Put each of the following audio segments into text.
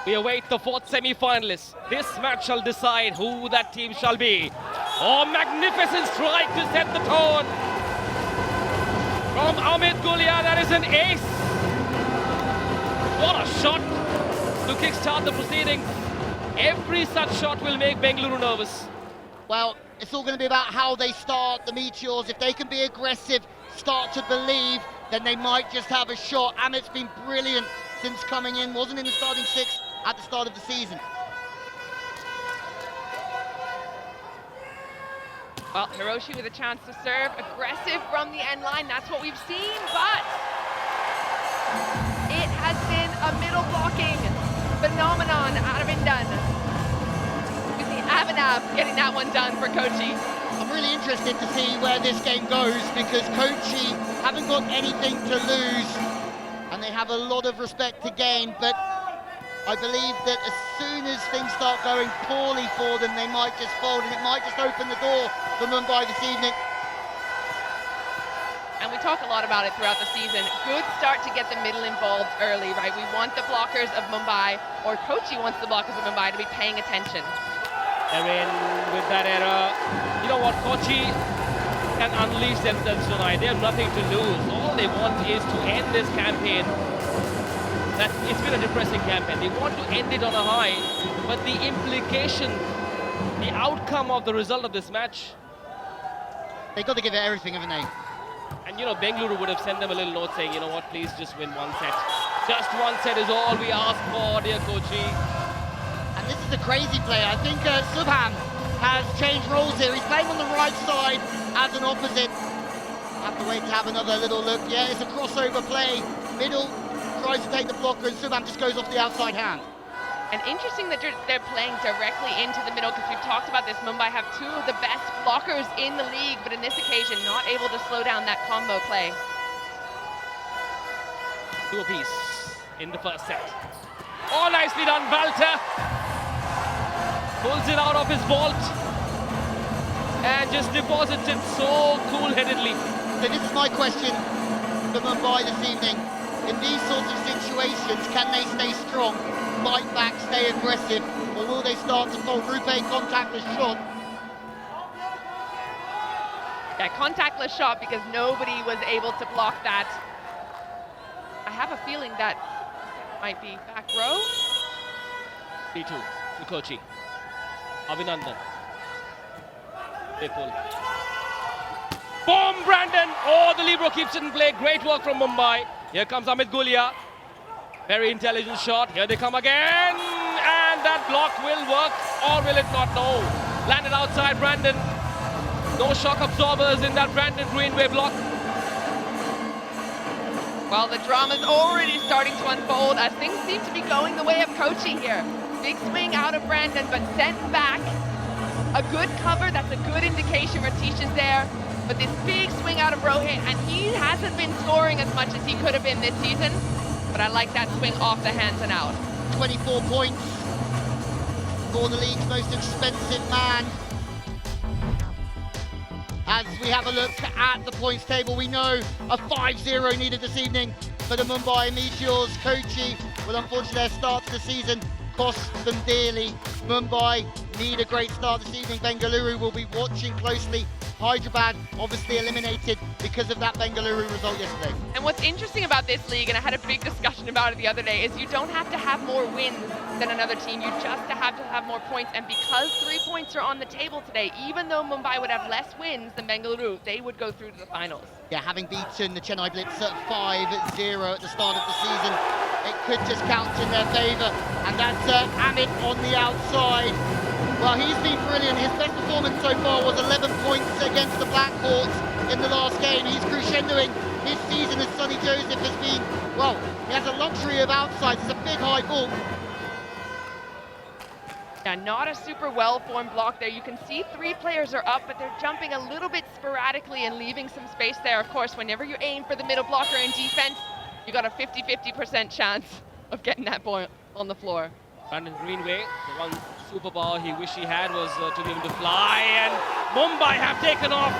We await the fourth semi-finalist. This match shall decide who that team shall be. Oh, magnificent strike to set the tone. From Ahmedabad, that is an ace. What a shot to kickstart the proceedings. Every such shot will make Bengaluru nervous. Well, it's all going to be about how they start, the Meteors. If they can be aggressive, start to believe, then they might just have a shot. Amit's been brilliant since coming in, wasn't in the starting six at the start of the season. Well, Hiroshi with a chance to serve, aggressive from the end line, that's what we've seen, but it has been a middle blocking phenomenon out of Indan. We see Avinav getting that one done for Kochi. I'm really interested to see where this game goes because Kochi haven't got anything to lose and they have a lot of respect to gain, but I believe that as soon as things start going poorly for them, they might just fold and it might just open the door for Mumbai this evening. And we talk a lot about it throughout the season. Good start to get the middle involved early, right? We want the blockers of Mumbai, or Kochi wants the blockers of Mumbai to be paying attention. They're in with that error. You know what, Kochi can unleash themselves tonight. They have nothing to lose. All they want is to end this campaign. It's been a depressing campaign. They want to end it on a high, but the implication, the outcome of the result of this match. They've got to give it everything, haven't they? And you know, Bengaluru would have sent them a little note saying, you know what, please just win one set. Just one set is all we ask for, dear Kochi. And this is a crazy play. I think Subham has changed roles here. He's playing on the right side as an opposite. Have to wait to have another little look. Yeah, it's a crossover play. Middle tries to take the blocker and Subham just goes off the outside hand. And interesting that they're playing directly into the middle because we've talked about this. Mumbai have two of the best blockers in the league, but in this occasion, not able to slow down that combo play. Two apiece in the first set. Oh, nicely done, Walter. Pulls it out of his vault and just deposits it so cool-headedly. So this is my question for Mumbai this evening. In these sorts of situations, can they stay strong, fight back, stay aggressive, or will they start to fold? RuPay contactless shot. Yeah, contactless shot because nobody was able to block that. I have a feeling that might be back row. 3-2 to Kochi. Abhinandan. They pull. Boom, Brandon! Oh, the libero keeps it in play. Great work from Mumbai. Here comes Amit Gulia. Very intelligent shot. Here they come again. And that block will work, or will it not? No. Landed outside Brandon. No shock absorbers in that Brandon Greenway block. Well, the drama's already starting to unfold as things seem to be going the way of Kochi here. Big swing out of Brandon, but sent back. A good cover, that's a good indication Ratish is there. But this big swing out of Rohit, and he hasn't been scoring as much as he could have been this season. But I like that swing off the hands and out. 24 points for the league's most expensive man. As we have a look at the points table, we know a 5-0 needed this evening for the Mumbai Meteors. Kochi will unfortunately their start to the season cost them dearly. Mumbai need a great start this evening. Bengaluru will be watching closely. Hyderabad obviously eliminated because of that Bengaluru result yesterday. And what's interesting about this league, and I had a big discussion about it the other day, is you don't have to have more wins than another team. You just have to have more points. And because 3 points are on the table today, even though Mumbai would have less wins than Bengaluru, they would go through to the finals. Yeah, having beaten the Chennai Blitz at 5-0 at the start of the season, it could just count in their favour. And that's Amit on the outside. Well, he's been brilliant. His best performance so far was 11 points against the Blackcourts in the last game. He's crescendoing his season as Sonny Joseph has been, well, he has a luxury of outsides. It's a big high ball. Yeah, not a super well-formed block there. You can see 3 players are up, but they're jumping a little bit sporadically and leaving some space there. Of course, whenever you aim for the middle blocker in defense, you got a 50-50% chance of getting that ball on the floor. Brandon Greenway, the one superpower he wished he had was to be able to fly, and Mumbai have taken off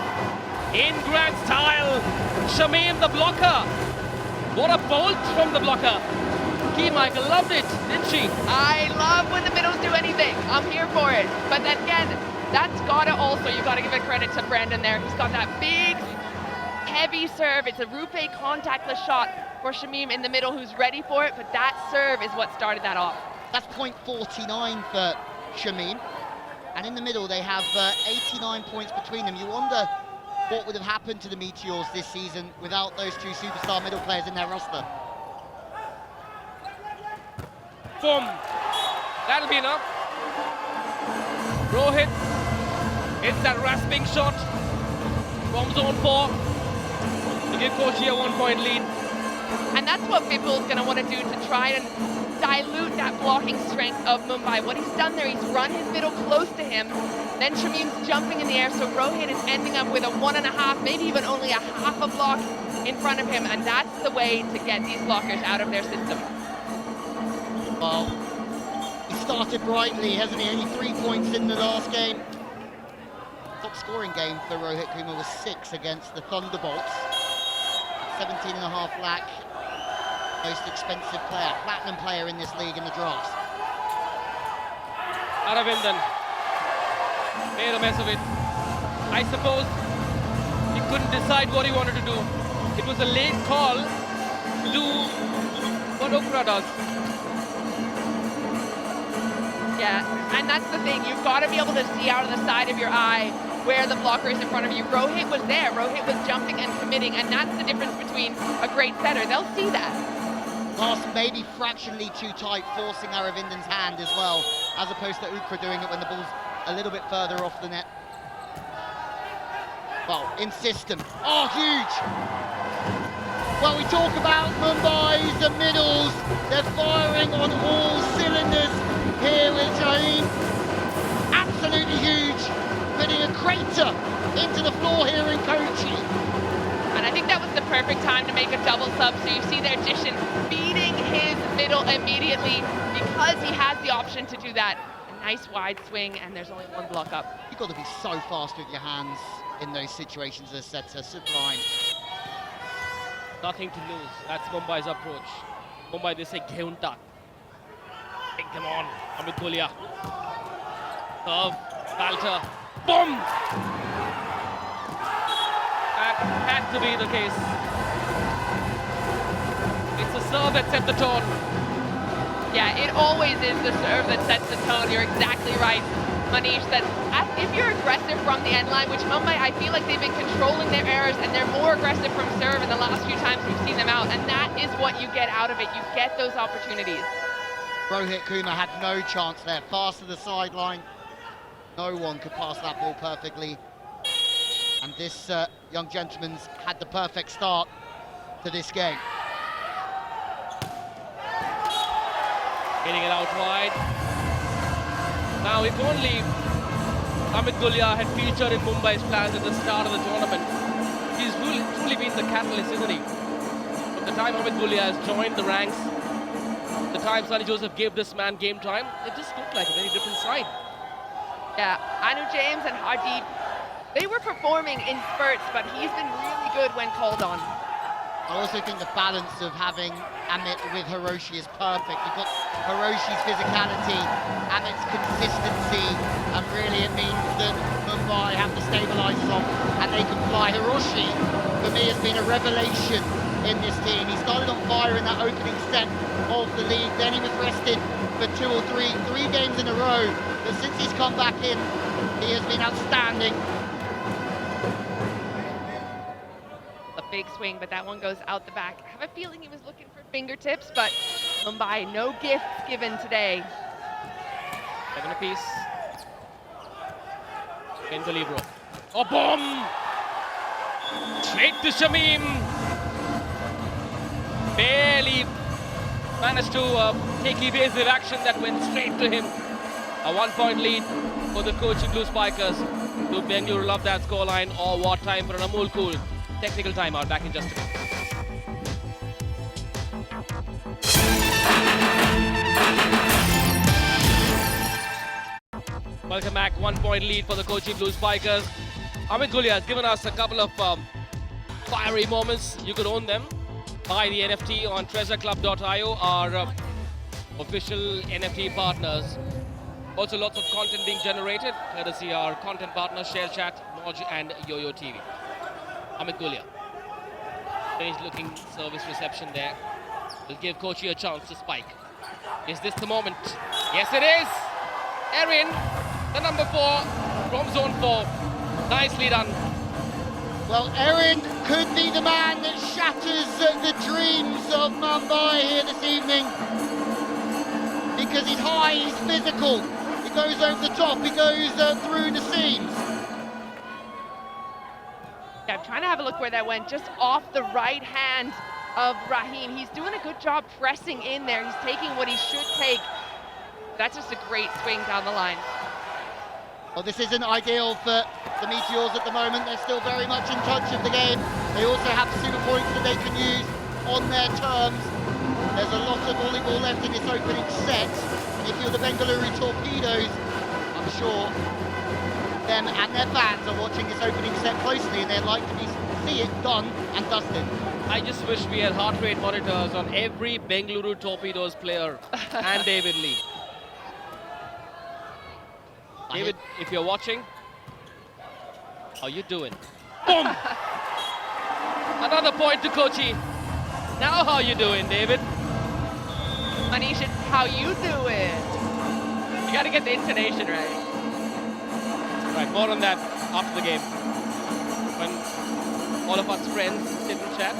in grand style. Shamim, the blocker. What a bolt from the blocker. key, Michael. Loved it, didn't she? I love when the middles do anything. I'm here for it. But then again, that's gotta also, you gotta give it credit to Brandon there. He's got that big, heavy serve. It's a RuPay contactless shot for Shamim in the middle, who's ready for it, but that serve is what started that off. That's .49 for Shamim. And in the middle, they have 89 points between them. You wonder what would have happened to the Meteors this season without those two superstar middle players in their roster. Boom. That'll be enough. Rohit hits that rasping shot from zone 4 to give Kochi a 1-point lead. And that's what Vipul's going to want to do to try and dilute that blocking strength of Mumbai. What he's done there, he's run his middle close to him, then Shamim's jumping in the air, so Rohit is ending up with a 1.5, maybe even only a half a block in front of him, and that's the way to get these blockers out of their system. Well, he started brightly, hasn't he? Only 3 points in the last game. Top scoring game for Rohit Kumar was 6 against the Thunderbolts. 17.5 lakh. Most expensive player, platinum player in this league in the drafts. Aravindan made a mess of it. I suppose he couldn't decide what he wanted to do. It was a late call to do what Okra does. Yeah, and that's the thing. You've got to be able to see out of the side of your eye where the blocker is in front of you. Rohit was there. Rohit was jumping and committing, and that's the difference between a great setter. They'll see that. Pass maybe fractionally too tight, forcing Aravindan's hand as well, as opposed to Ukra doing it when the ball's a little bit further off the net. Well, in system. Oh, huge! Well, we talk about Mumbai's the middles. They're firing on all cylinders here with Jain. Absolutely huge, putting a crater into the floor here in Kochi. And I think that was the perfect time to make a double sub. So you see there, Jishin feeding his middle immediately because he has the option to do that. A nice wide swing, and there's only one block up. You've got to be so fast with your hands in those situations as setter. Sublime. Nothing to lose. That's Mumbai's approach. Mumbai, they say, Geunta. Take them on. Amit Gulia. Serve. Balter. Boom! That had to be the case. It's a serve that set the tone. Yeah, it always is the serve that sets the tone. You're exactly right, Manish, that if you're aggressive from the end line, which Mumbai, I feel like they've been controlling their errors and they're more aggressive from serve in the last few times we've seen them out, and that is what you get out of it. You get those opportunities. Rohit Kumar had no chance there. Fast to the sideline. No one could pass that ball perfectly. And this young gentleman's had the perfect start to this game. Getting it out wide. Now, if only Amit Gulia had featured in Mumbai's plans at the start of the tournament. He's truly been the catalyst, isn't he? From the time Amit Gulia has joined the ranks, the time Sunny Joseph gave this man game time, it just looked like a very different side. Yeah, Anu James and Hardeep, they were performing in spurts, but he's been really good when called on. I also think the balance of having Amit with Hiroshi is perfect. You've got Hiroshi's physicality, Amit's consistency, and really it means that Mumbai have the stabilizers on and they can fly. Hiroshi, for me, has been a revelation in this team. He started on fire in that opening set of the league, then he was rested for 2 or 3 games in a row. But since he's come back in, he has been outstanding. Big swing, but that one goes out the back. I have a feeling he was looking for fingertips, but Mumbai, no gifts given today. 7 apiece. Bengaluru. Oh, bomb! Straight to Shamim. Barely managed to take evasive action that went straight to him. A 1-point lead for the Kochi Blue Spikers. Do Bengaluru love that scoreline, or what time for an Amul Cool technical timeout? Back in just a minute. Welcome back. 1-point lead for the Kochi Blue Spikers. Amit Gulia has given us a couple of fiery moments. You could own them. Buy the NFT on treasureclub.io. Our official NFT partners. Also lots of content being generated, courtesy our content partners, ShareChat, Moj and YoYo TV. Amit Gulia. Strange looking service reception there. Will give Kochi a chance to spike. Is this the moment? Yes it is! Erin, the number 4 from zone 4. Nicely done. Well, Erin could be the man that shatters the dreams of Mumbai here this evening. Because he's high, he's physical. He goes over the top, he goes through the seams. Yeah, I'm trying to have a look where that went, just off the right hand of Raheem. He's doing a good job pressing in there. He's taking what he should take. That's just a great swing down the line. Well, this isn't ideal for the Meteors at the moment. They're still very much in touch of the game. They also have super points that they can use on their terms. There's a lot of volleyball left in this opening set. And if you're the Bengaluru Torpedoes, I'm sure them and their fans are watching this opening set closely and they'd like to see it done and dusted. I just wish we had heart rate monitors on every Bengaluru Torpedoes player and David Lee. David, if you're watching, how you doing? Boom! Another point to Kochi. Now how you doing, David? Manish, it's how you do it. You gotta get the intonation right. Right, more on that after the game. When all of us friends sit and chat.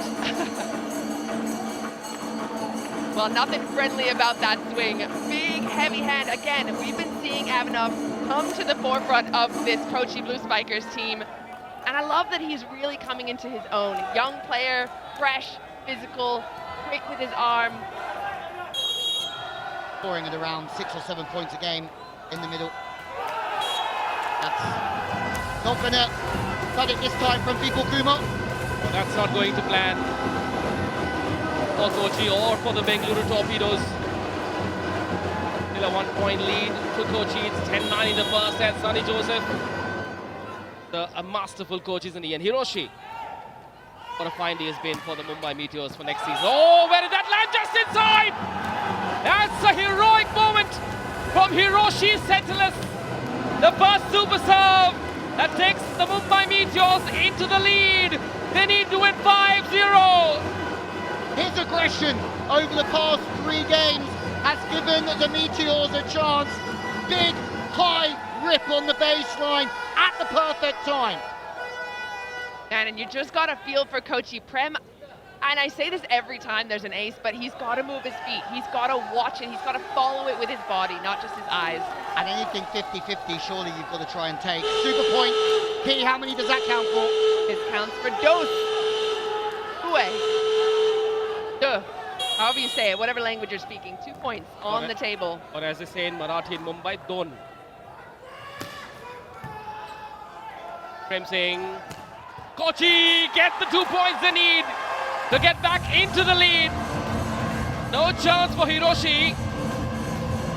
Well, nothing friendly about that swing. Big, heavy hand. Again, we've been seeing Avinav come to the forefront of this Kochi Blue Spikers team. And I love that he's really coming into his own. Young player, fresh, physical, quick with his arm. Scoring at around 6 or 7 points a game in the middle. That's not gonna cut it this time from People Kuma. Well, that's not going to plan for Kochi or for the Bengaluru Torpedoes. Still a 1-point lead to Kochi. It's 10-9 in the first set. Sunny Joseph, a masterful coach, isn't he? And Hiroshi, what a find he has been for the Mumbai Meteors for next season. Oh, where did that land? Just inside! That's a heroic moment from Hiroshi Sentineless. The first super serve that takes the Mumbai Meteors into the lead. They need to win 5-0. His aggression over the past 3 games has given the Meteors a chance. Big, high rip on the baseline at the perfect time. And you just got to feel for Kochi. Prem, and I say this every time there's an ace, but he's got to move his feet. He's got to watch it. He's got to follow it with his body, not just his eyes. And anything 50-50, surely you've got to try and take. Super point. P, how many does that count for? It counts for dos. Duh. However you say it, whatever language you're speaking. 2 points on the table. Or as they say in Marathi in Mumbai, don. Prem saying, Kochi get the 2 points they need to get back into the lead. No chance for Hiroshi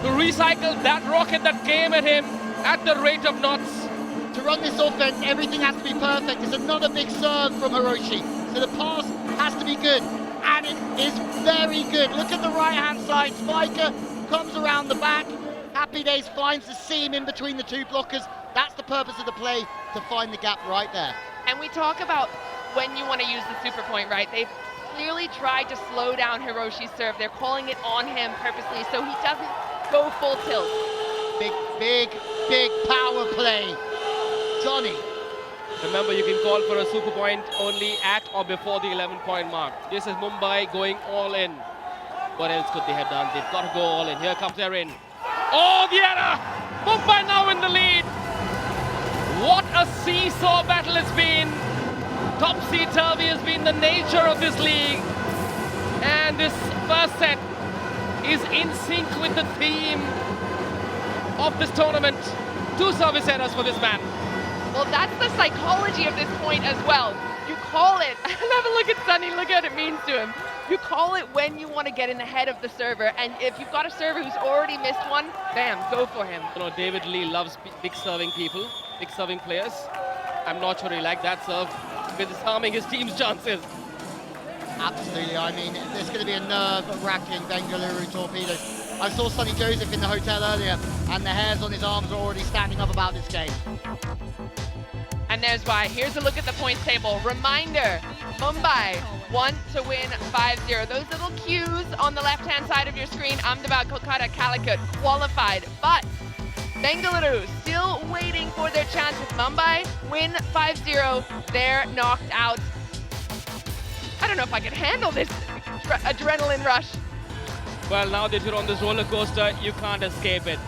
to recycle that rocket that came at him at the rate of knots. To run this offense, everything has to be perfect. It's another big serve from Hiroshi. So the pass has to be good. And it is very good. Look at the right-hand side. Spiker comes around the back. Happy Days finds the seam in between the 2 blockers. That's the purpose of the play, to find the gap right there. And we talk about when you want to use the super point, right? They've clearly tried to slow down Hiroshi's serve. They're calling it on him purposely so he doesn't go full tilt. Big power play. Johnny. Remember, you can call for a super point only at or before the 11-point mark. This is Mumbai going all in. What else could they have done? They've got to go all in. Here comes Erin. Oh, the error! Mumbai now in the lead. What a seesaw battle it's been. Topsy-turvy has been the nature of this league. And this first set is in sync with the theme of this tournament. 2 service errors for this man. Well, that's the psychology of this point as well. You call it, and have a look at Sunny, look at what it means to him. You call it when you want to get in the head of the server, and if you've got a server who's already missed one, bam, go for him. You know, David Lee loves big serving people, big serving players. I'm not sure he liked that serve, with harming his team's chances. Absolutely. I mean, there's going to be a nerve-wracking Bengaluru Torpedoes. I saw Sonny Joseph in the hotel earlier, and the hairs on his arms are already standing up about this game. And there's why. Here's a look at the points table. Reminder, Mumbai want to win 5-0. Those little cues on the left-hand side of your screen, Ahmedabad, Kolkata, Calicut, qualified. But Bengaluru still waiting for their chance with Mumbai. Win 5-0, they're knocked out. I don't know if I can handle this adrenaline rush. Well, now that you're on this roller coaster, you can't escape it.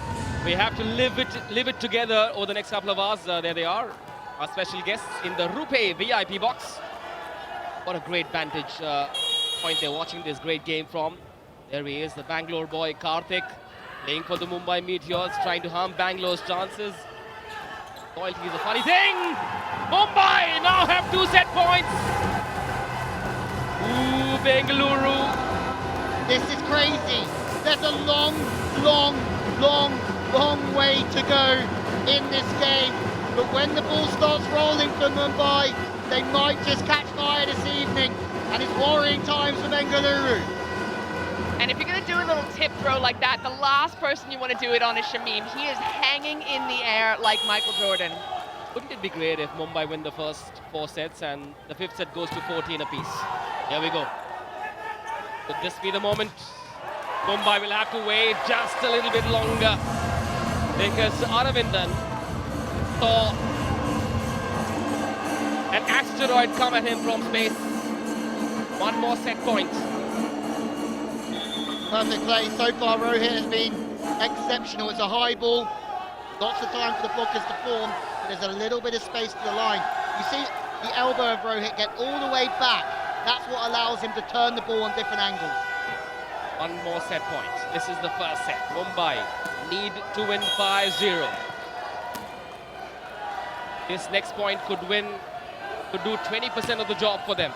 We have to live it together over the next couple of hours. There they are, our special guests in the RuPay VIP box. What a great vantage point they're watching this great game from. There he is, the Bangalore boy, Karthik, playing for the Mumbai Meteors, trying to harm Bangalore's chances. Loyalty is a funny thing. Mumbai now have 2 set points. Ooh, Bengaluru. This is crazy. There's a long way to go in this game. But when the ball starts rolling for Mumbai, they might just catch fire this evening. And it's worrying times for Bengaluru. And if you're going to do a little tip throw like that, the last person you want to do it on is Shamim. He is hanging in the air like Michael Jordan. Wouldn't it be great if Mumbai win the first 4 sets and the 5th set goes to 14 apiece? Here we go. Could this be the moment? Mumbai will have to wait just a little bit longer because Aravindan saw an asteroid come at him from space. 1 more set point. Perfect play so far. Rohit has been exceptional. It's a high ball. Lots of time for the blockers to form. But there's a little bit of space to the line. You see the elbow of Rohit get all the way back. That's what allows him to turn the ball on different angles. 1 more set point. This is the first set. Mumbai need to win 5-0. This next point could do 20% of the job for them.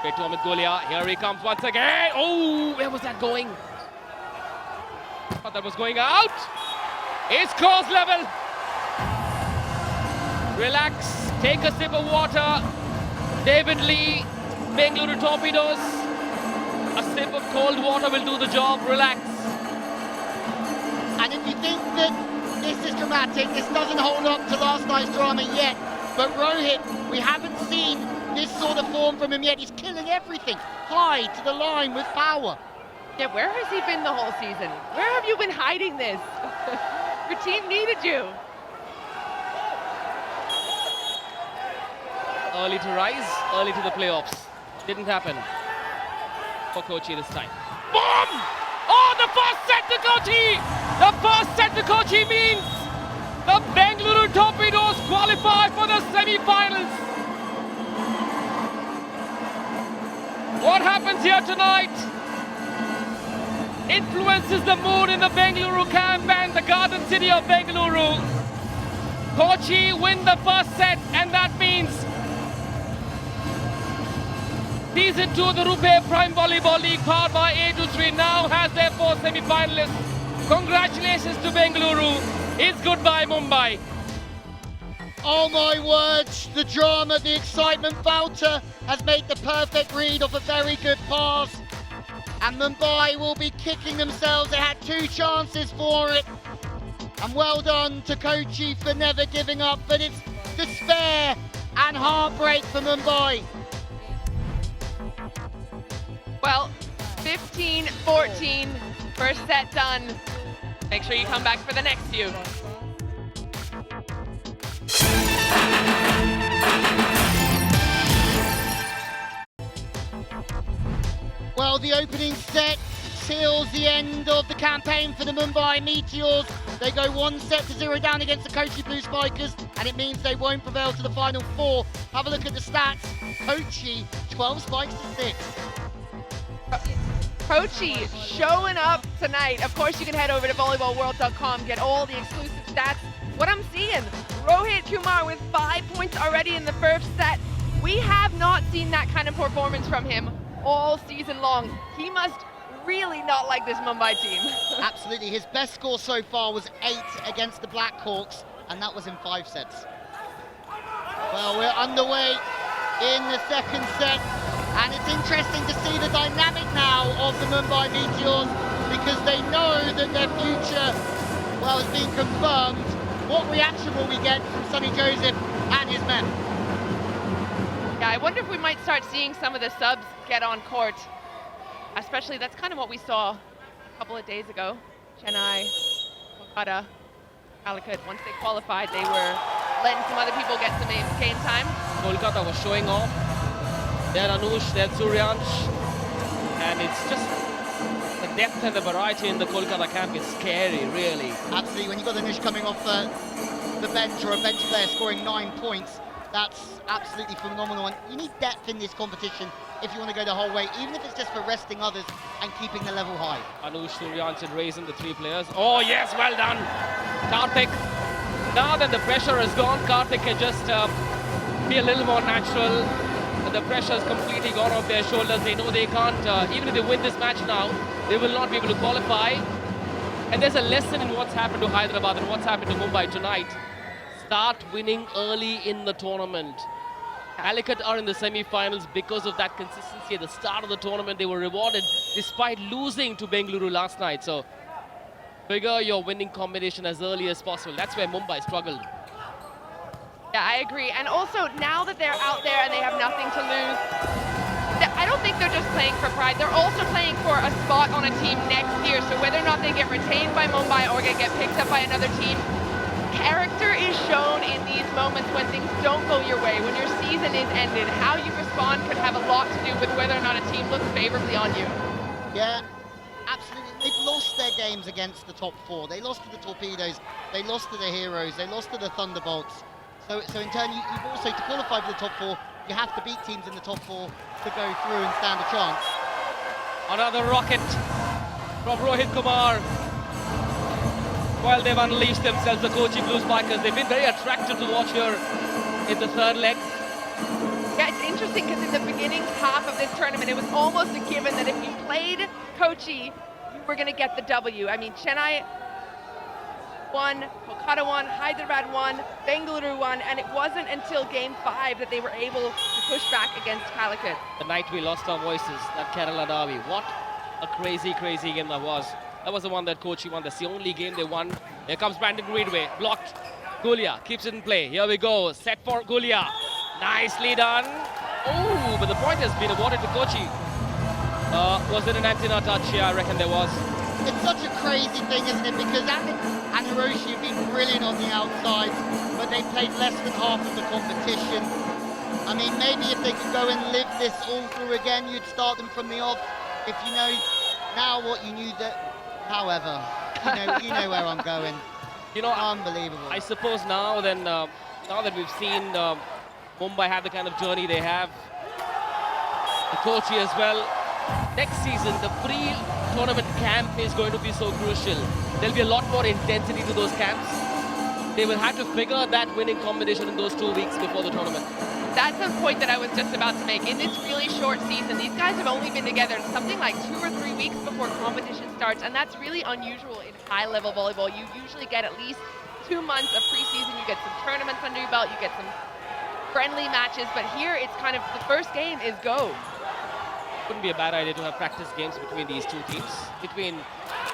Wait to Amit Golia. Here he comes once again. Oh, where was that going? Thought that was going out. It's cross level. Relax. Take a sip of water. David Lee, Bengaluru Torpedoes. A sip of cold water will do the job. Relax. And if you think that this is dramatic, this doesn't hold up to last night's drama yet. But Rohit, we haven't seen this sort of form from him yet. He's killing everything high to the line with power. Yeah, where has he been the whole season? Where have you been hiding this? Your team needed you. Early to rise, early to the playoffs. Didn't happen for Kochi this time. Boom! Oh, the first set to Kochi! The first set to Kochi means the Bengaluru Torpedoes qualify for the semi-finals. What happens here tonight influences the mood in the Bengaluru camp and the garden city of Bengaluru. Kochi win the first set, and that means Season 2 of the RuPay Prime Volleyball League, powered by A23, now has their 4 semi-finalists. Congratulations to Bengaluru. It's goodbye, Mumbai. Oh my words, the drama, the excitement. Bouter has made the perfect read off a very good pass. And Mumbai will be kicking themselves. They had 2 chances for it. And well done to Kochi for never giving up. But it's despair and heartbreak for Mumbai. Well, 15-14, first set done. Make sure you come back for the next few. Well, the opening set seals the end of the campaign for the Mumbai Meteors. They go 1-0 down against the Kochi Blue Spikers, and it means they won't prevail to the final 4. Have a look at the stats. Kochi, 12 spikes to 6. Kochi showing up tonight. Of course, you can head over to volleyballworld.com, get all the exclusive stats. What I'm seeing, Rohit Kumar with 5 points already in the first set. We have not seen that kind of performance from him all season long. He must really not like this Mumbai team. Absolutely. His best score so far was 8 against the Blackhawks, and that was in 5 sets. Well, we're underway in the second set. And it's interesting to see the dynamic now of the Mumbai Meteors, because they know that their future, well, has been confirmed. What reaction will we get from Sonny Joseph and his men? Yeah, I wonder if we might start seeing some of the subs get on court. Especially, that's kind of what we saw a couple of days ago. Chennai, Kolkata, Calicut, once they qualified, they were letting some other people get some game time. Kolkata was showing off. They're Anush, they're Suryansh. And it's just the depth and the variety in the Kolkata camp is scary, really. Absolutely, when you've got Anush coming off the bench, or a bench player scoring 9 points, that's absolutely phenomenal. And you need depth in this competition if you want to go the whole way, even if it's just for resting others and keeping the level high. Anush, Suryansh and raising the 3 players. Oh yes, well done. Karthik. Now that the pressure is gone, Karthik can just be a little more natural. The pressure is completely gone off their shoulders. They know they can't, even if they win this match now, they will not be able to qualify. And there's a lesson in what's happened to Hyderabad and what's happened to Mumbai tonight. Start winning early in the tournament. Calicut are in the semi-finals because of that consistency. At the start of the tournament, they were rewarded despite losing to Bengaluru last night. So figure your winning combination as early as possible. That's where Mumbai struggled. Yeah, I agree. And also, now that they're out there and they have nothing to lose, I don't think they're just playing for pride. They're also playing for a spot on a team next year. So whether or not they get retained by Mumbai or get picked up by another team, character is shown in these moments when things don't go your way, when your season is ended. How you respond could have a lot to do with whether or not a team looks favorably on you. Yeah, absolutely. They've lost their games against the top 4. They lost to the Torpedoes, they lost to the Heroes, they lost to the Thunderbolts. So in turn, you've also, to qualify for the top 4, you have to beat teams in the top 4 to go through and stand a chance. Another rocket from Rohit Kumar. Well, they've unleashed themselves, the Kochi Blue Spikers. They've been very attractive to watch here in the third leg. Yeah, it's interesting because in the beginning half of this tournament, it was almost a given that if you played Kochi, you were going to get the W. I mean, Chennai won, Kolkata won, Hyderabad won, Bengaluru won, and it wasn't until game 5 that they were able to push back against Calicut. The night we lost our voices, that Kerala derby. What a crazy, crazy game that was. That was the one that Kochi won. That's the only game they won. Here comes Brandon Greenway, blocked. Gulia keeps it in play. Here we go, set for Gulia. Nicely done. Oh, but the point has been awarded to Kochi. Was it an antenna touch? Yeah, I reckon there was. It's such a crazy thing, isn't it? Because Amit and Hiroshi have been brilliant on the outside, but they played less than half of the competition. I mean, maybe if they could go and live this all through again, you'd start them from the off. If you know now what you knew that, however, you know where I'm going. You know, unbelievable. I suppose now that we've seen Mumbai have the kind of journey they have, the Kochi as well. Next season, the pre-tournament camp is going to be so crucial. There'll be a lot more intensity to those camps. They will have to figure that winning combination in those 2 weeks before the tournament. That's a point that I was just about to make. In this really short season, these guys have only been together something like 2 or 3 weeks before competition starts, and that's really unusual in high-level volleyball. You usually get at least 2 months of preseason, you get some tournaments under your belt, you get some friendly matches, but here it's kind of the first game is go. Wouldn't be a bad idea to have practice games between these 2 teams, between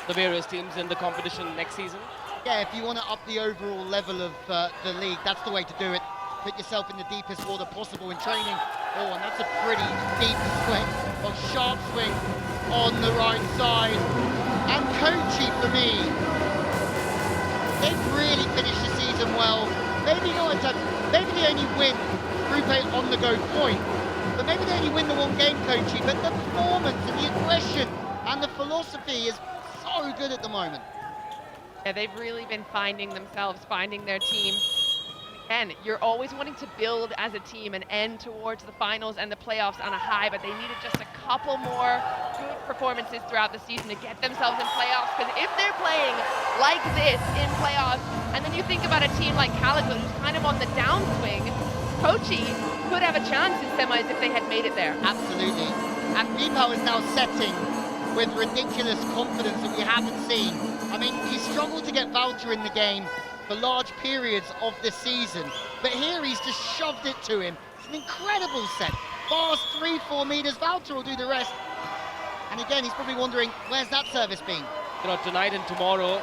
the various teams in the competition next season. Yeah, if you want to up the overall level of the league, that's the way to do it. Put yourself in the deepest water possible in training. Oh, and that's a pretty deep swing, or sharp swing on the right side. And Kochi, for me, they've really finished the season well. Maybe not in terms, maybe they only win RuPay on the go point, but maybe they only win the 1 game, Kochi. But the performance and the aggression and the philosophy is so good at the moment. Yeah, they've really been finding themselves, finding their team. And you're always wanting to build as a team and end towards the finals and the playoffs on a high, but they needed just a couple more good performances throughout the season to get themselves in playoffs. Because if they're playing like this in playoffs, and then you think about a team like Calicut, who's kind of on the downswing, Kochi could have a chance in semis if they had made it there. Absolutely. And Vipal is now setting with ridiculous confidence that we haven't seen. I mean, he struggled to get Valter in the game for large periods of the season, but here he's just shoved it to him. It's an incredible set. fast 3-4 meters. Valter will do the rest. And again, he's probably wondering, where's that service been? You know, tonight and tomorrow's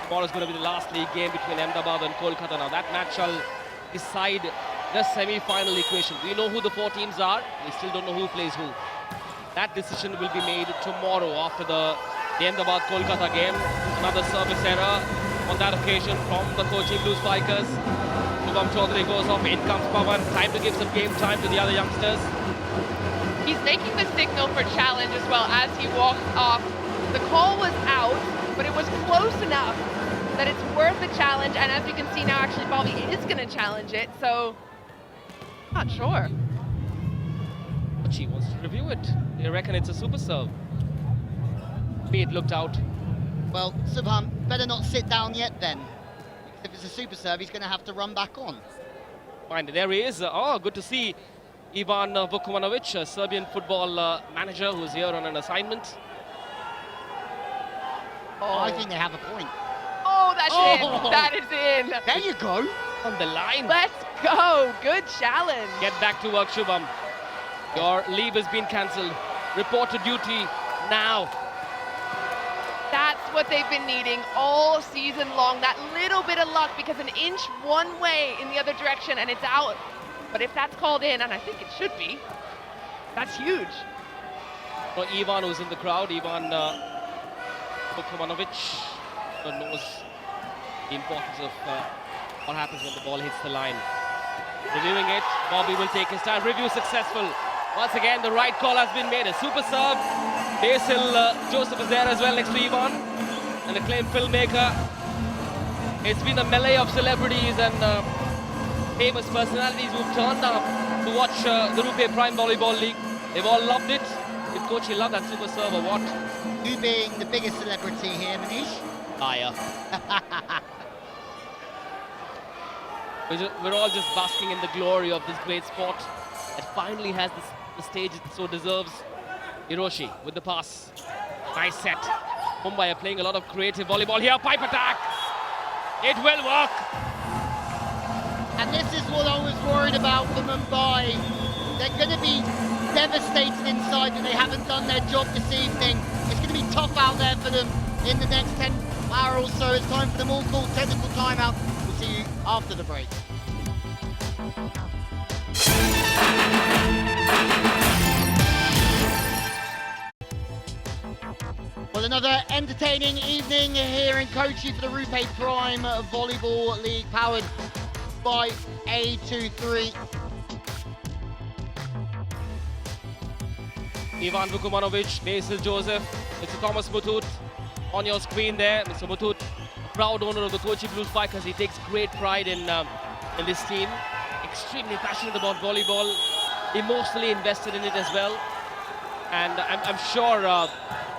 going to be the last league game between Ahmedabad and Kolkata. Now that match shall decide the semi-final equation. We know who the 4 teams are. We still don't know who plays who. That decision will be made tomorrow after the Ahmedabad-Kolkata game. Another service error on that occasion from the Kochi Blue Spikers. Shubham Chaudhary goes off, in comes Pawan. Time to give some game time to the other youngsters. He's making the signal for challenge as well as he walks off. The call was out, but it was close enough that it's worth a challenge. And as you can see now, actually, Bobby is going to challenge it. So, not sure. Kochi wants to review it. They reckon it's a super serve. Be it looked out. Well, Subham better not sit down yet then. If it's a super serve, he's going to have to run back on. Fine, there he is. Good to see Ivan Vukomanovic, a Serbian football manager who's here on an assignment. I think they have a point. Oh, that's in. That is in. There you go. On the line. Let's go. Good challenge. Get back to work, Shubham. Your leave has been cancelled. Report to duty now. That's what they've been needing all season long. That little bit of luck, because an inch one way in the other direction and it's out. But if that's called in, and I think it should be, that's huge. For Ivan, who's in the crowd, Ivan Vukomanovic knows the importance of what happens when the ball hits the line. Reviewing it, Bobby will take his time. Review successful. Once again, the right call has been made. A super serve. Basil Joseph is there as well next to Ivan, an acclaimed filmmaker. It's been a melee of celebrities and famous personalities who've turned up to watch the RuPay Prime Volleyball League. They've all loved it. Did Kochi love that super serve or what? You being the biggest celebrity here, Manish? Liar. We're all just basking in the glory of this great sport that finally has the stage it so deserves. Hiroshi with the pass. Nice set. Mumbai are playing a lot of creative volleyball here. Pipe attack. It will work. And this is what I was worried about for Mumbai. They're going to be devastated inside that they haven't done their job this evening. It's going to be tough out there for them in the next 10 hours or so. It's time for them all called technical timeout. We'll see you after the break. Well, another entertaining evening here in Kochi for the RuPay Prime Volleyball League, powered by A23. Ivan Vukomanovic, Basil Joseph, Mr. Thomas Mutut on your screen there. Mr. Mutut, proud owner of the Kochi Blue Spikers. He takes great pride in this team. Extremely passionate about volleyball, emotionally invested in it as well. And I'm sure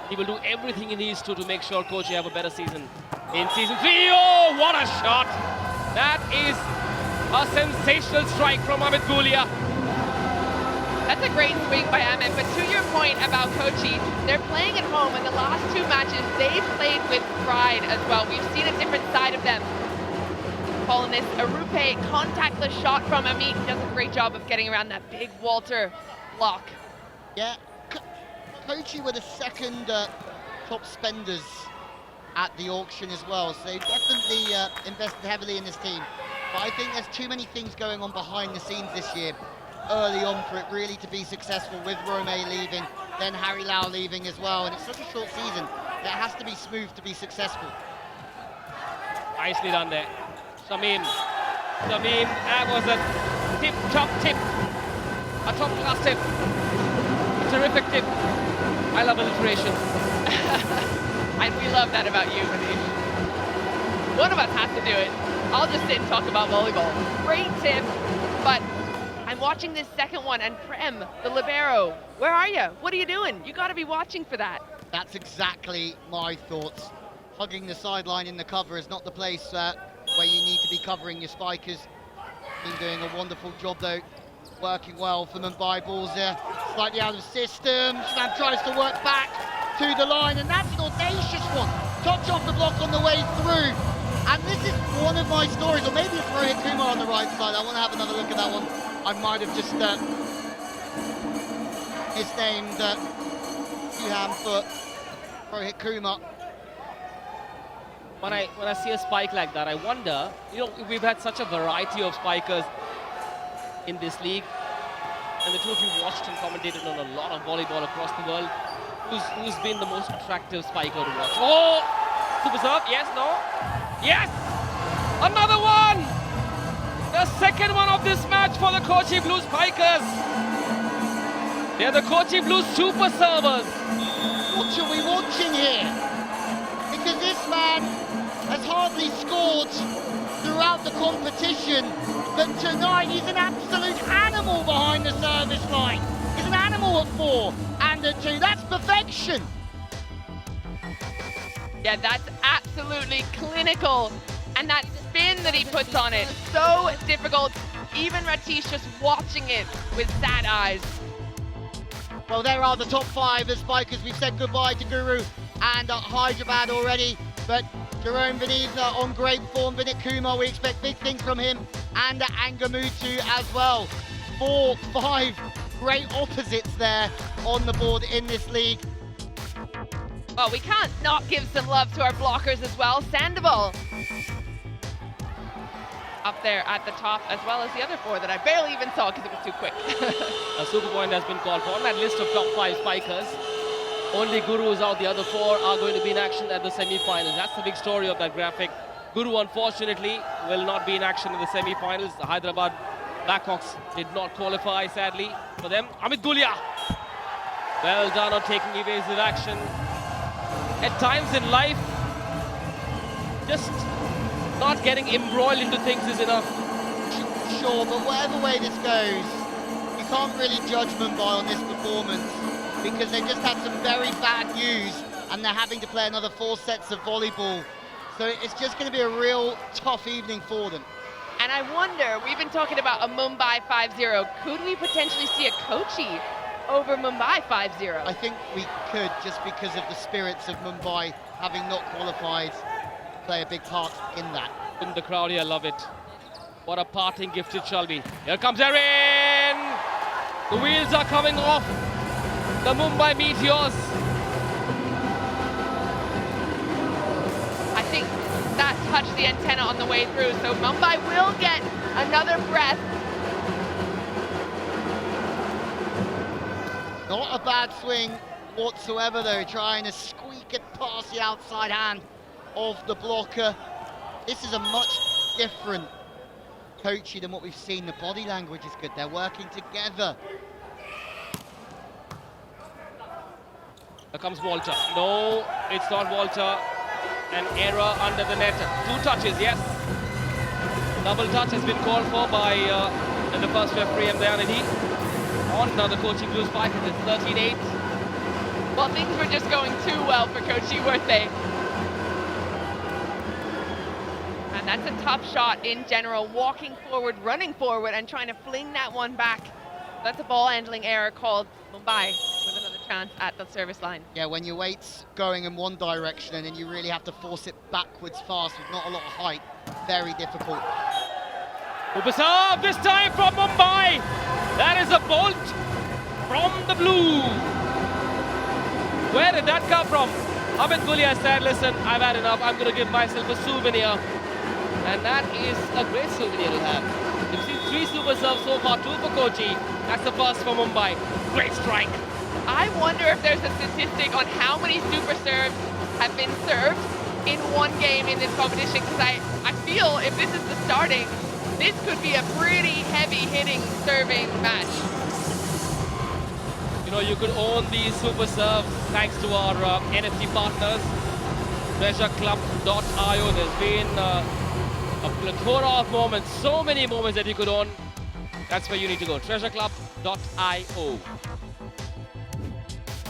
he will do everything he needs to make sure Kochi have a better season in season 3. Oh, what a shot! That is a sensational strike from Amit Gulia. That's a great swing by Amit, but to your point about Kochi, they're playing at home, and the last 2 matches, they've played with pride as well. We've seen a different side of them. Calling this a RuPay contactless shot from Amit. He does a great job of getting around that big Walter block. Yeah, Kochi were the second top spenders at the auction as well, so they definitely invested heavily in this team. But I think there's too many things going on behind the scenes this year, early on, for it really to be successful, with RuPay leaving, then Harry Lau leaving as well, and it's such a short season that has to be smooth to be successful. Nicely done there. Shamim, that was a top tip, a top class tip, a terrific tip. I love alliteration. And we love that about you, Manish. One of us has to do it. I'll just sit and talk about volleyball. Great tip, but I'm watching this second one, and Prem, the libero, where are you? What are you doing? You got to be watching for that. That's exactly my thoughts. Hugging the sideline in the cover is not the place where you need to be covering your spikers. Been doing a wonderful job though, working well for Mumbai. Balls there, slightly out of system. Shubham tries to work back to the line, and that's an audacious one. Touch off the block on the way through. And this is one of my stories, or maybe it's Rohit Kumar on the right side. I want to have another look at that one. I might have just misnamed two-hand foot. Rohit Kumar. When I see a spike like that, I wonder, you know, we've had such a variety of spikers in this league, and the two of you watched and commentated on a lot of volleyball across the world. Who's been the most attractive spiker to watch? Oh! Super serve, yes, no? Yes! Another one! The second one of this match for the Kochi Blue Spikers. They're the Kochi Blue super servers. What are we watching here? Because this man has hardly scored throughout the competition, but tonight he's an absolute animal behind the service line. He's an animal at 4 and at 2. That's perfection. Yeah, that's absolutely clinical. And that spin that he puts on it, so difficult. Even Ratish just watching it with sad eyes. Well, there are the top 5 as spikers. We've said goodbye to Guru and Hyderabad already, but Jerome Vinitha on great form. Vinit Kumar, we expect big things from him, and Angamutu as well. 4, 5 great opposites there on the board in this league. Well, we can't not give some love to our blockers as well. Sandoval up there at the top, as well as the other 4 that I barely even saw because it was too quick. A super point has been called for on that list of top 5 spikers. Only Guru is out. The other 4 are going to be in action at the semi-finals. That's the big story of that graphic. Guru, unfortunately, will not be in action in the semi-finals. The Hyderabad Blackhawks did not qualify, sadly, for them. Amit Gulia. Well done on taking evasive action. At times in life, just not getting embroiled into things is enough. Sure, but whatever way this goes, you can't really judge Mumbai on this performance because they just had some very bad news and they're having to play another 4 sets of volleyball. So it's just going to be a real tough evening for them. And I wonder, we've been talking about a Mumbai 5-0. Could we potentially see a Kochi over Mumbai 5-0? I think we could, just because of the spirits of Mumbai having not qualified, play a big part in that. In the crowd here, love it. What a parting gift it shall be. Here comes Erin! The wheels are coming off the Mumbai Meteors. I think that touched the antenna on the way through, so Mumbai will get another breath. Not a bad swing whatsoever though, trying to squeak it past the outside hand of the blocker. This is a much different Kochi than what we've seen. The body language is good, they're working together. Here comes Walter. No, it's not Walter. An error under the net. 2 touches, yes. Double touch has been called for by the first referee, Ahmedabad. On the Kochi Blue Spike, it's 13-8. Well, things were just going too well for Kochi, weren't they? And that's a tough shot in general, walking forward, running forward, and trying to fling that one back. That's a ball handling error called Mumbai with another chance at the service line. Yeah, when your weight's going in one direction and then you really have to force it backwards fast with not a lot of height, very difficult. Super serve this time from Mumbai. That is a bolt from the blue. Where did that come from? Amit Gulia said, listen, I've had enough. I'm going to give myself a souvenir. And that is a great souvenir to have. You've seen 3 super serves so far, 2 for Kochi. That's the first for Mumbai. Great strike. I wonder if there's a statistic on how many super serves have been served in one game in this competition, because I feel if this is the starting, this could be a pretty heavy-hitting serving match. You know, you could own these super serves thanks to our NFT partners, TreasureClub.io. There's been a plethora of moments, so many moments that you could own. That's where you need to go, TreasureClub.io.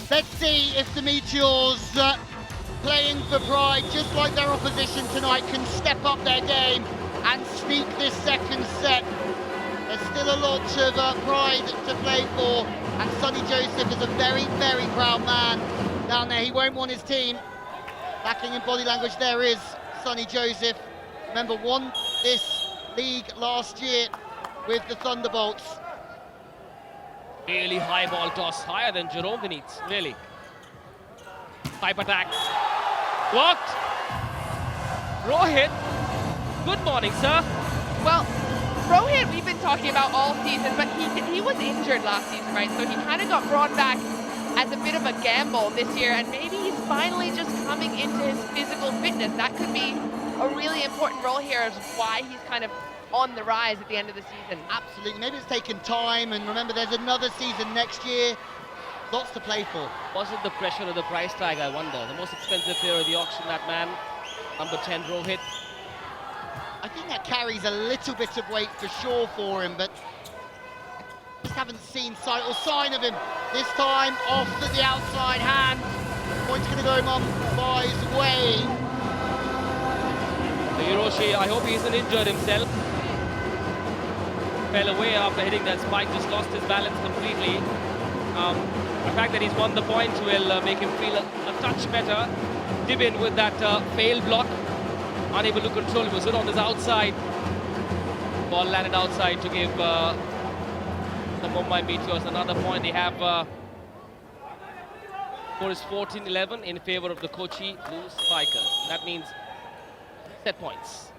Let's see if the Meteors, playing for pride, just like their opposition tonight, can step up their game and sneak this second set. There's still a lot of pride to play for, and Sonny Joseph is a very, very proud man down there. He won't want his team lacking in body language. There is Sonny Joseph. Remember, won this league last year with the Thunderbolts. Really high ball toss, higher than Jerome Vinitz, really. Type attack. Blocked. Rohit. Good morning, sir. Well, Rohit, we've been talking about all season, but he was injured last season, right? So he kind of got brought back as a bit of a gamble this year, and maybe he's finally just coming into his physical fitness. That could be a really important role here as why he's kind of on the rise at the end of the season. Absolutely, maybe it's taken time, and remember there's another season next year. Lots to play for. Wasn't the pressure of the price tag, I wonder? The most expensive player of the auction, that man, number 10, Rohit. I think that carries a little bit of weight for sure for him, but just haven't seen sight or sign of him. This time off at the outside hand. Point's going to go Mumbai's way. So Hiroshi, I hope he isn't injured himself. Fell away after hitting that spike, just lost his balance completely. The fact that he's won the point will make him feel a touch better. Dibin with that failed block, unable to control. He was hit on his outside. Ball landed outside to give the Mumbai Meteors another point. They have score is 14-11 in favor of the Kochi Blue Spikers. That means set points.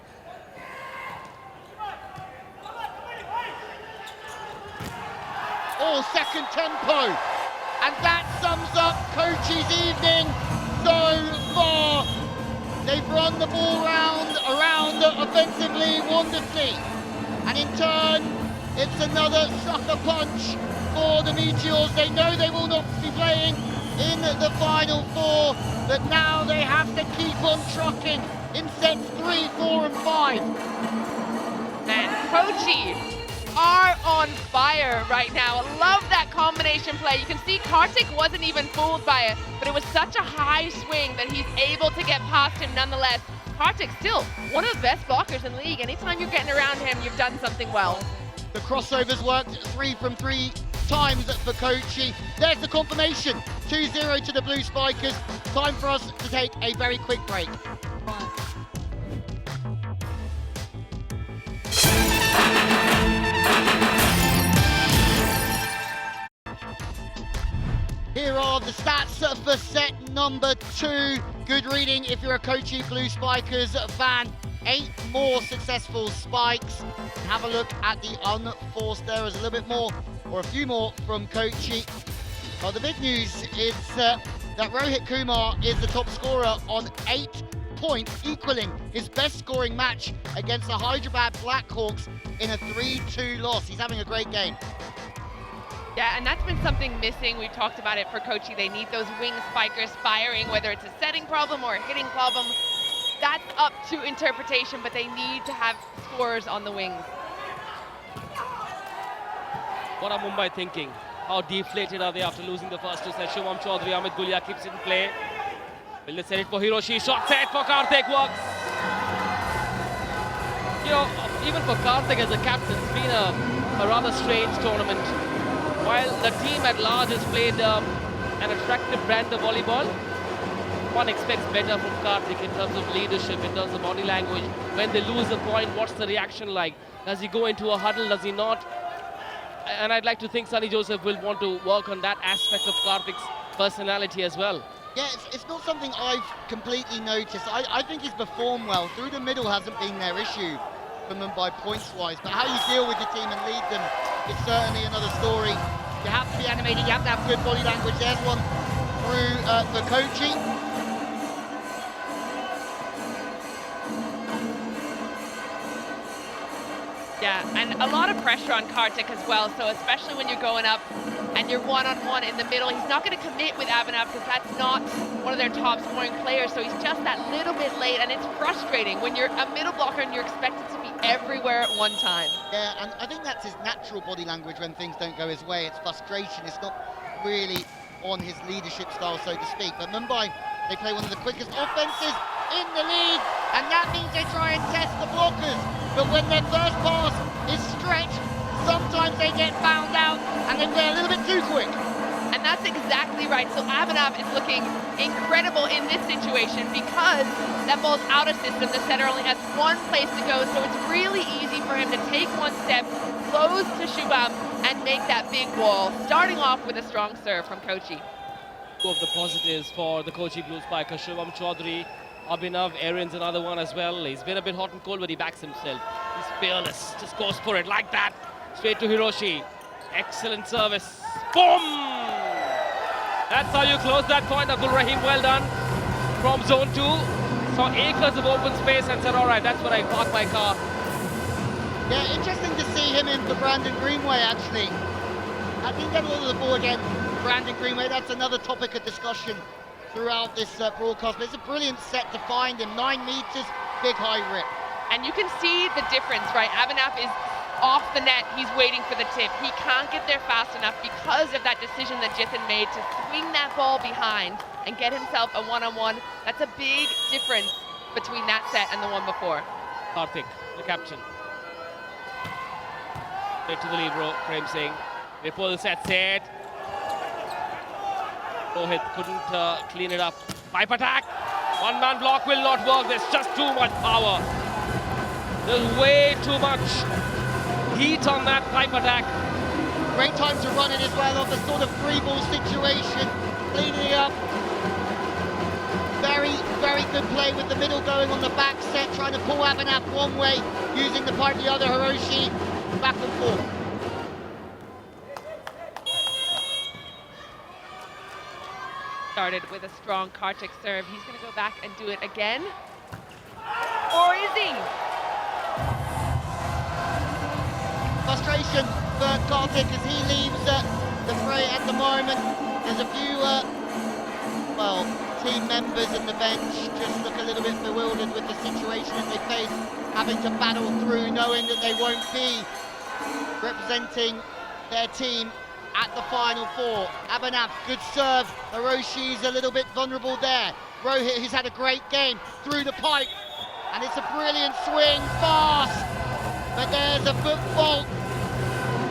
All second tempo, and that sums up Kochi's evening so far. They've run the ball around offensively wonderfully, and in turn it's another sucker punch for the Meteors. They know they will not be playing in the Final Four, but now they have to keep on trucking in sets 3, 4 and 5. And Kochi are on fire right now. I love that combination play. You can see Kartik wasn't even fooled by it, but it was such a high swing that he's able to get past him nonetheless. Kartik still one of the best blockers in the league. Anytime you're getting around him, you've done something well. The crossovers worked 3 from 3 times for Kochi. There's the confirmation. 2-0 to the Blue Spikers. Time for us to take a very quick break. Here are the stats for set number 2. Good reading if you're a Kochi Blue Spikers fan. 8 more successful spikes. Have a look at the unforced errors. A little bit more, or a few more from Kochi. Well, the big news is that Rohit Kumar is the top scorer on 8 points, equaling his best scoring match against the Hyderabad Blackhawks in a 3-2 loss. He's having a great game. Yeah, and that's been something missing. We've talked about it for Kochi. They need those wing spikers firing, whether it's a setting problem or a hitting problem. That's up to interpretation, but they need to have scorers on the wings. What are Mumbai thinking? How deflated are they after losing the first 2 sets? Shivam Chaudhary, Amit Gulia keeps it in play. Will they set it for Hiroshi? Shot set for Kartik, works. You know, even for Kartik as a captain, it's been a rather strange tournament. While the team at large has played an attractive brand of volleyball, one expects better from Kartik in terms of leadership, in terms of body language. When they lose a point, what's the reaction like? Does he go into a huddle? Does he not? And I'd like to think Sonny Joseph will want to work on that aspect of Kartik's personality as well. Yeah, it's not something I've completely noticed. I think he's performed well. Through the middle hasn't been their issue for Mumbai points-wise, but how you deal with your team and lead them is certainly another story. You have to be animated, you have to have good body language. There's one through for Kochi. Yeah, and a lot of pressure on Kartik as well, so especially when you're going up and you're one-on-one in the middle, he's not going to commit with Abhinav because that's not one of their top scoring players, so he's just that little bit late, and it's frustrating when you're a middle blocker and you're expected to be everywhere at one time. Yeah, and I think that's his natural body language when things don't go his way. It's frustration, it's not really on his leadership style, so to speak. But Mumbai, they play one of the quickest offenses in the league, and that means they try and test the blockers. But when their first pass is stretched, sometimes they get found out and they play a little bit too quick. And and that's exactly right. So Ahmedabad is looking incredible in this situation because that ball's out of system. The setter only has one place to go, so it's really easy for him to take one step, close to Shubham, and make that big wall, starting off with a strong serve from Kochi. Two of the positives for the Kochi Blue spiker, Shubham Chaudhary. Abhinav, Aaron's another one as well. He's been a bit hot and cold, but he backs himself. He's fearless, just goes for it like that. Straight to Hiroshi. Excellent service. Boom! That's how you close that point. Abdul Rahim, well done. From zone 2, saw acres of open space and said, all right, that's where I park my car. Yeah, interesting to see him in the Brandon Greenway, actually. I didn't get a lot of the ball again. Brandon Greenway, that's another topic of discussion throughout this broadcast, but it's a brilliant set to find him. 9 meters, big high rip. And you can see the difference, right? Abhinav is off the net, he's waiting for the tip. He can't get there fast enough because of that decision that Jithan made to swing that ball behind and get himself a one-on-one. That's a big difference between that set and the one before. Karthik, the captain. Straight to the libero, Prem Singh. They pull the set. Rohit couldn't clean it up. Pipe attack. One-man block will not work. There's just too much power. There's way too much heat on that pipe attack. Great time to run it as well off a sort of free ball situation. Cleaning it up. Very, very good play with the middle going on the back set, trying to pull Abhinav one way, using the pipe the other. Hiroshi back and forth. Started with a strong Karthik serve. He's going to go back and do it again. Or is he? Frustration for Karthik as he leaves the fray at the moment. There's a few, team members in the bench just look a little bit bewildered with the situation that they face, having to battle through, knowing that they won't be representing their team at the Final Four. Abhinav, good serve. Hiroshi's a little bit vulnerable there. Rohit, who's had a great game, through the pipe. And it's a brilliant swing, fast. But there's a foot fault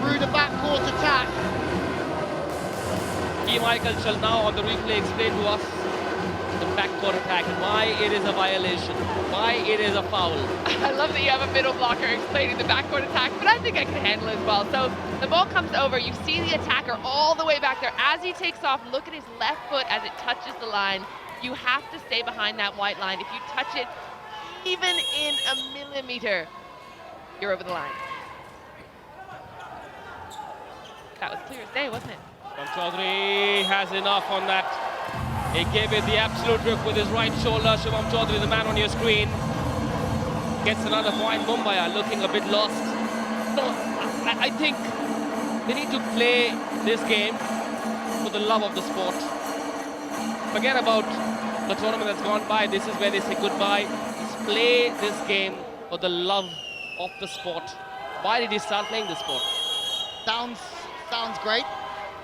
through the backcourt attack. E. Michael shall now on the replay explain to us the backcourt attack and why it is a violation, why it is a foul. I love that you have a middle blocker explaining the backcourt attack, but I think I can handle it as well. So the ball comes over, you see the attacker all the way back there. As he takes off, look at his left foot as it touches the line. You have to stay behind that white line. If you touch it even in a millimeter, you're over the line. That was clear as day, wasn't it? Shubham Chaudhary has enough on that. He gave it the absolute rip with his right shoulder. Shubham Chaudhary, the man on your screen, gets another point. Mumbai are looking a bit lost. So I think they need to play this game for the love of the sport. Forget about the tournament that's gone by. This is where they say goodbye. Just play this game for the love of the sport. Why did he start playing this sport? Sounds great.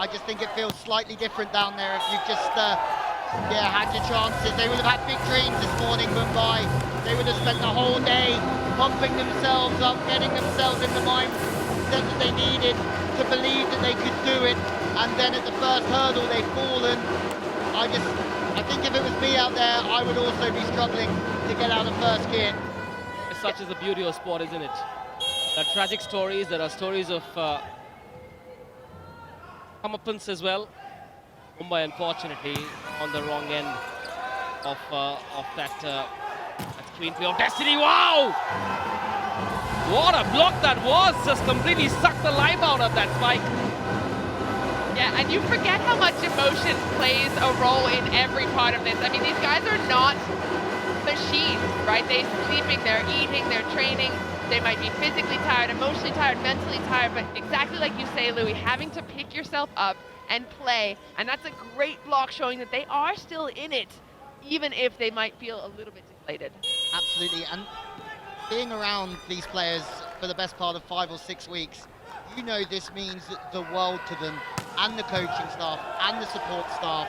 I just think it feels slightly different down there. If you've just had your chances, they would have had big dreams this morning, Mumbai. They would have spent the whole day pumping themselves up, getting themselves in the mindset that they needed to believe that they could do it. And then at the first hurdle, they've fallen. I think if it was me out there, I would also be struggling to get out of first gear. Such is the beauty of sport, isn't it? There are tragic stories, there are stories of comeuppance as well. Mumbai, unfortunately, on the wrong end of that screenplay of destiny. Wow! What a block that was! Just completely sucked the life out of that spike. Yeah, and you forget how much emotion plays a role in every part of this. I mean, these guys are not machines, right? They're sleeping, they're eating, they're training. They might be physically tired, emotionally tired, mentally tired, but exactly like you say, Louis, having to pick yourself up and play, and that's a great block showing that they are still in it, even if they might feel a little bit deflated. Absolutely, and being around these players for the best part of 5 or 6 weeks, you know this means the world to them, and the coaching staff, and the support staff,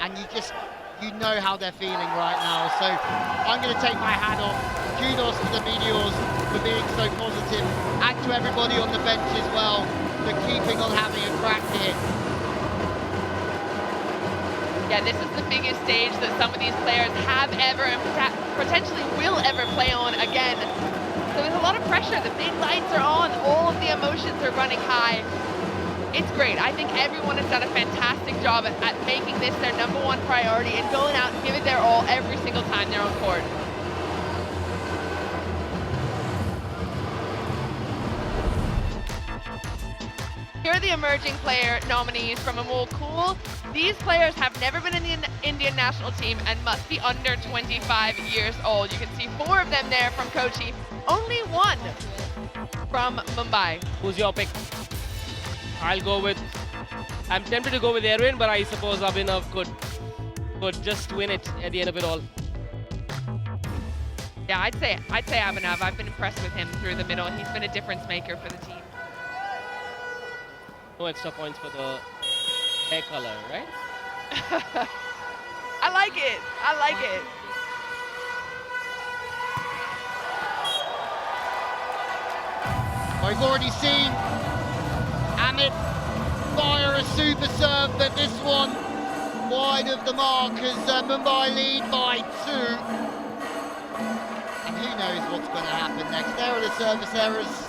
and you know how they're feeling right now. So I'm going to take my hat off. Kudos to the Meteors for being so positive, and to everybody on the bench as well for keeping on having a crack here. Yeah, this is the biggest stage that some of these players have ever and potentially will ever play on again. So there's a lot of pressure. The big lights are on. All of the emotions are running high. It's great. I think everyone has done a fantastic job at making this their #1 priority and going out and giving their all every single time they're on court. Here are the emerging player nominees from Amol Cool. These players have never been in the Indian national team and must be under 25 years old. You can see 4 of them there from Kochi, only 1 from Mumbai. Who's your pick? I'm tempted to go with Erwin, but I suppose Abhinav could just win it at the end of it all. Yeah, I'd say Abhinav. I've been impressed with him through the middle. He's been a difference maker for the team. No extra points for the hair color, right? I like it. I like it. We've already seen Amit fire a super serve, but this one wide of the mark as Mumbai lead by 2. And who knows what's going to happen next. There are the service errors.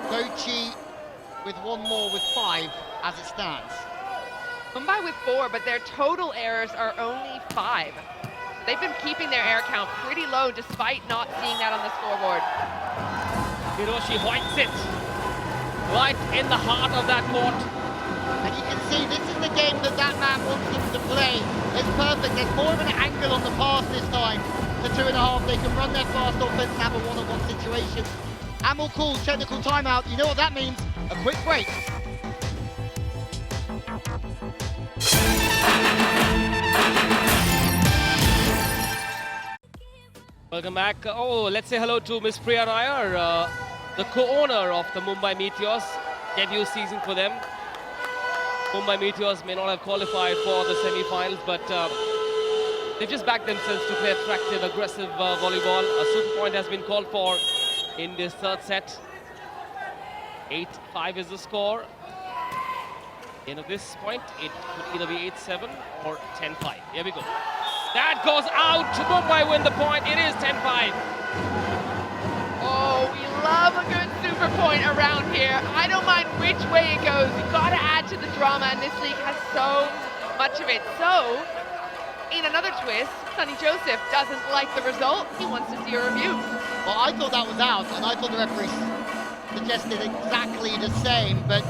Kochi with 1 more with 5 as it stands. Mumbai with 4, but their total errors are only 5. They've been keeping their error count pretty low despite not seeing that on the scoreboard. Hiroshi hoiks it right in the heart of that court. And you can see this is the game that man wants them to play. It's perfect. There's more of an angle on the pass this time. The 2.5, they can run their fast offense and have a 1-on-1 situation. Amol calls technical timeout. You know what that means? A quick break. Welcome back. Let's say hello to Miss Priya Nair, the co-owner of the Mumbai Meteors. Debut season for them. Mumbai Meteors may not have qualified for the semi-finals, but they've just backed themselves to play attractive, aggressive volleyball. A super point has been called for in this 3rd set. 8-5 is the score. At this point, it could either be 8-7 or 10-5. Here we go. That goes out. Mumbai win the point. It is 10-5. Oh, we love a good super point around here. I don't mind which way it goes. You've got to add to the drama, and this league has so much of it. So, in another twist, Sonny Joseph doesn't like the result. He wants to see a review. Well, I thought that was out, and I thought the referee suggested exactly the same, but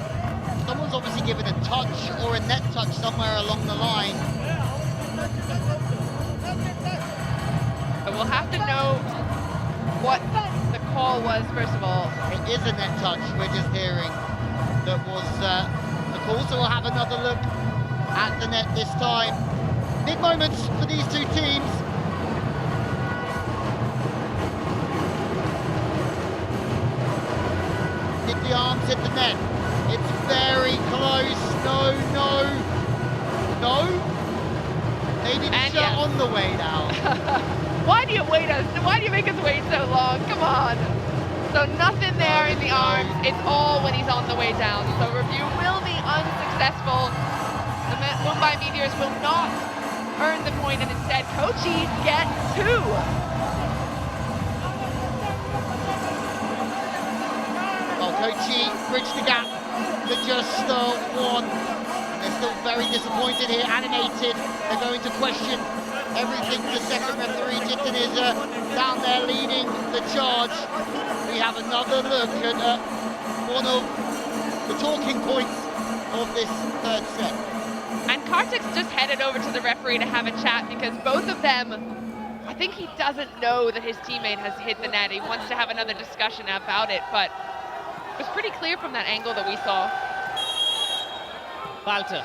someone's obviously given a touch or a net touch somewhere along the line. But we'll have to know what the call was, first of all. It is a net touch, we're just hearing, that was the call, so we'll have another look at the net this time. Big moments for these 2 teams. Did the arms hit the net? It's very close. No. Maybe the shot yes. on the way now. Why do you make us wait so long? Come on. So nothing there in the arms. It's all when he's on the way down. So review will be unsuccessful. The Mumbai Meteors will not earn the point, and instead Kochi get 2. Well, Kochi bridged the gap to just 1. They're still very disappointed here, animated. They're going to question everything. The second referee, Jitin, is down there leading the charge. We have another look at one of the talking points of this 3rd set. And Kartik's just headed over to the referee to have a chat because both of them, I think he doesn't know that his teammate has hit the net. He wants to have another discussion about it, but it was pretty clear from that angle that we saw. Walter.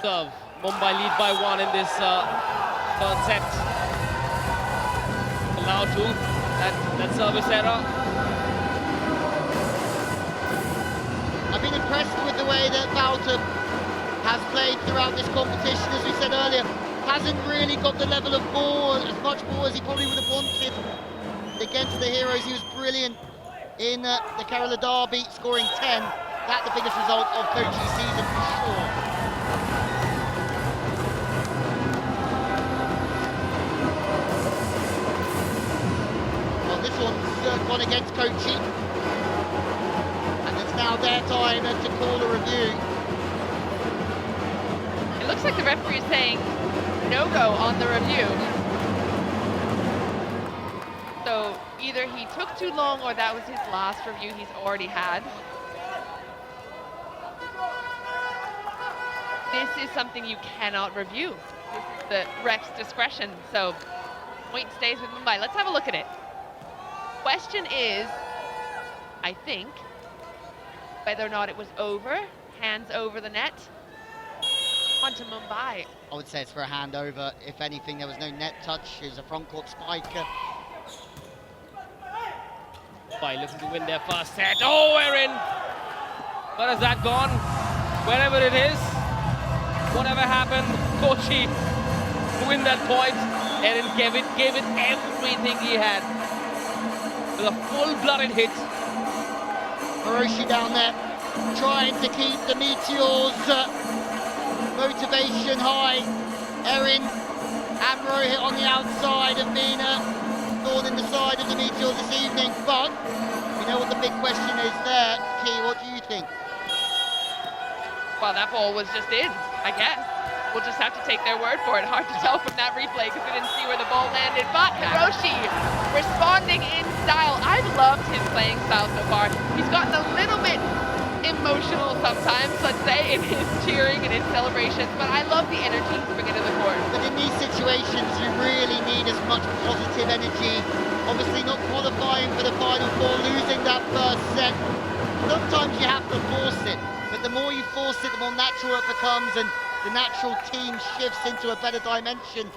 Serve. Mumbai lead by 1 in this 3rd set. Allow 2. That service error. I've been impressed with the way that Walter has played throughout this competition. As we said earlier, hasn't really got the level of ball, as much ball as he probably would have wanted against the heroes. He was brilliant in the Kerala Derby, scoring 10. That's the biggest result of Kochi's season for sure. This one's gone against Kochi. And it's now their time to call a review. It looks like the referee is saying no-go on the review. So either he took too long or that was his last review he's already had. This is something you cannot review. This is the ref's discretion. So point stays with Mumbai. Let's have a look at it. Question is, I think, whether or not it was over, hands over the net. On to Mumbai. I would say it's for a hand over. If anything, there was no net touch. It was a front court spike. Mumbai looking to win their first set. Oh, Erin! Where has that gone? Wherever it is, whatever happened, Kochi to win that point. Erin gave it everything he had. With a full-blooded hit. Hiroshi down there, trying to keep the Meteors motivation high. Erin and Rohit on the outside have been thorn in the side of the Meteors this evening, but we know what the big question is there. Key, what do you think? Well, that ball was just in, I guess. We'll just have to take their word for it. Hard to tell from that replay because we didn't see where the ball landed. But Hiroshi responding in style. I've loved his playing style so far. He's gotten a little bit emotional sometimes, let's say, in his cheering and his celebrations. But I love the energy he's bringing to the court. But in these situations, you really need as much positive energy. Obviously not qualifying for the Final Four, losing that first set. Sometimes you have to force it. But the more you force it, the more natural it becomes, and the natural team shifts into a better dimension.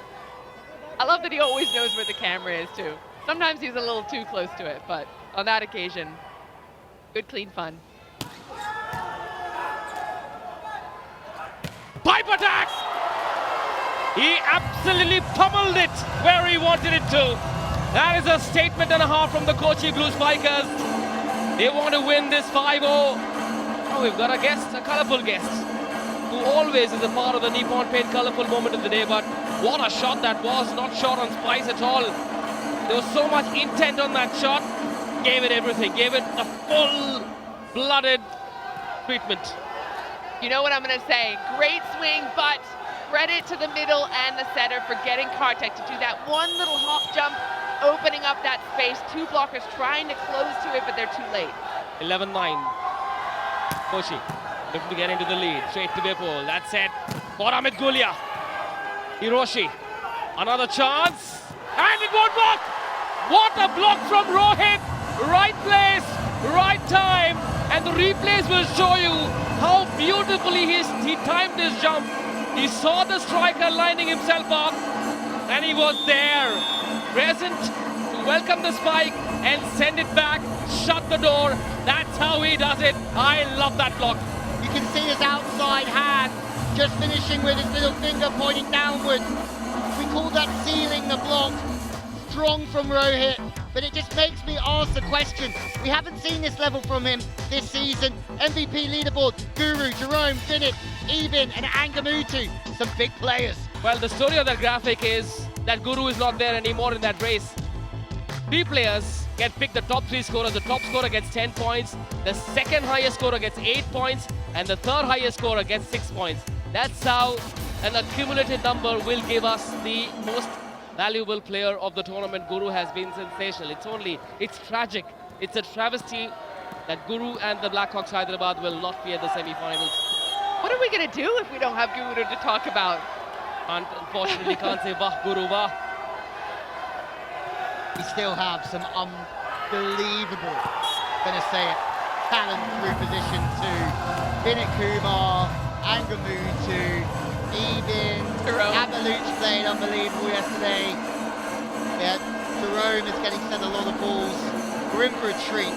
I love that he always knows where the camera is, too. Sometimes he's a little too close to it, but on that occasion, good, clean fun. Pipe attack! He absolutely pummeled it where he wanted it to. That is a statement and a half from the Kochi Blue Spikers. They want to win this 5-0. Oh, we've got a guest, a colourful guest, who always is a part of the Nippon Paint colourful moment of the day, but what a shot that was, not shot on spice at all. There was so much intent on that shot, gave it everything, gave it a full-blooded treatment. You know what I'm going to say, great swing, but credit to the middle and the setter for getting Kartik to do that one little hop jump, opening up that space. Two blockers trying to close to it, but they're too late. 11-9. Kochi looking to get into the lead. Straight to Vipul. That's it. For Amit Gulia. Hiroshi. Another chance. And it won't block. What a block from Rohit. Right place, right time. And the replays will show you how beautifully he timed his jump. He saw the striker lining himself up. And he was there. Present to welcome the spike and send it back. Shut the door. That's how he does it. I love that block. You can see his outside hand just finishing with his little finger pointing downwards. We call that sealing the block. Strong from Rohit, but it just makes me ask the question. We haven't seen this level from him this season. MVP leaderboard, Guru, Jerome, Finnick, Even and Angamutu. Some big players. Well, the story of that graphic is that Guru is not there anymore in that race. 3 players get picked, the top 3 scorers. The top scorer gets 10 points, the second highest scorer gets 8 points, and the third highest scorer gets 6 points. That's how an accumulated number will give us the most valuable player of the tournament. Guru has been sensational. It's tragic. It's a travesty that Guru and the Blackhawks Hyderabad will not be at the semi-finals. What are we going to do if we don't have Guru to talk about? Unfortunately, can't say Vah Guru Vah. We still have some unbelievable, gonna say it, talent through position 2. Vinit Kumar, Angamutu, Even, Amaluch played unbelievable yesterday. Yeah, Jerome is getting sent a lot of balls. We're in for a treat.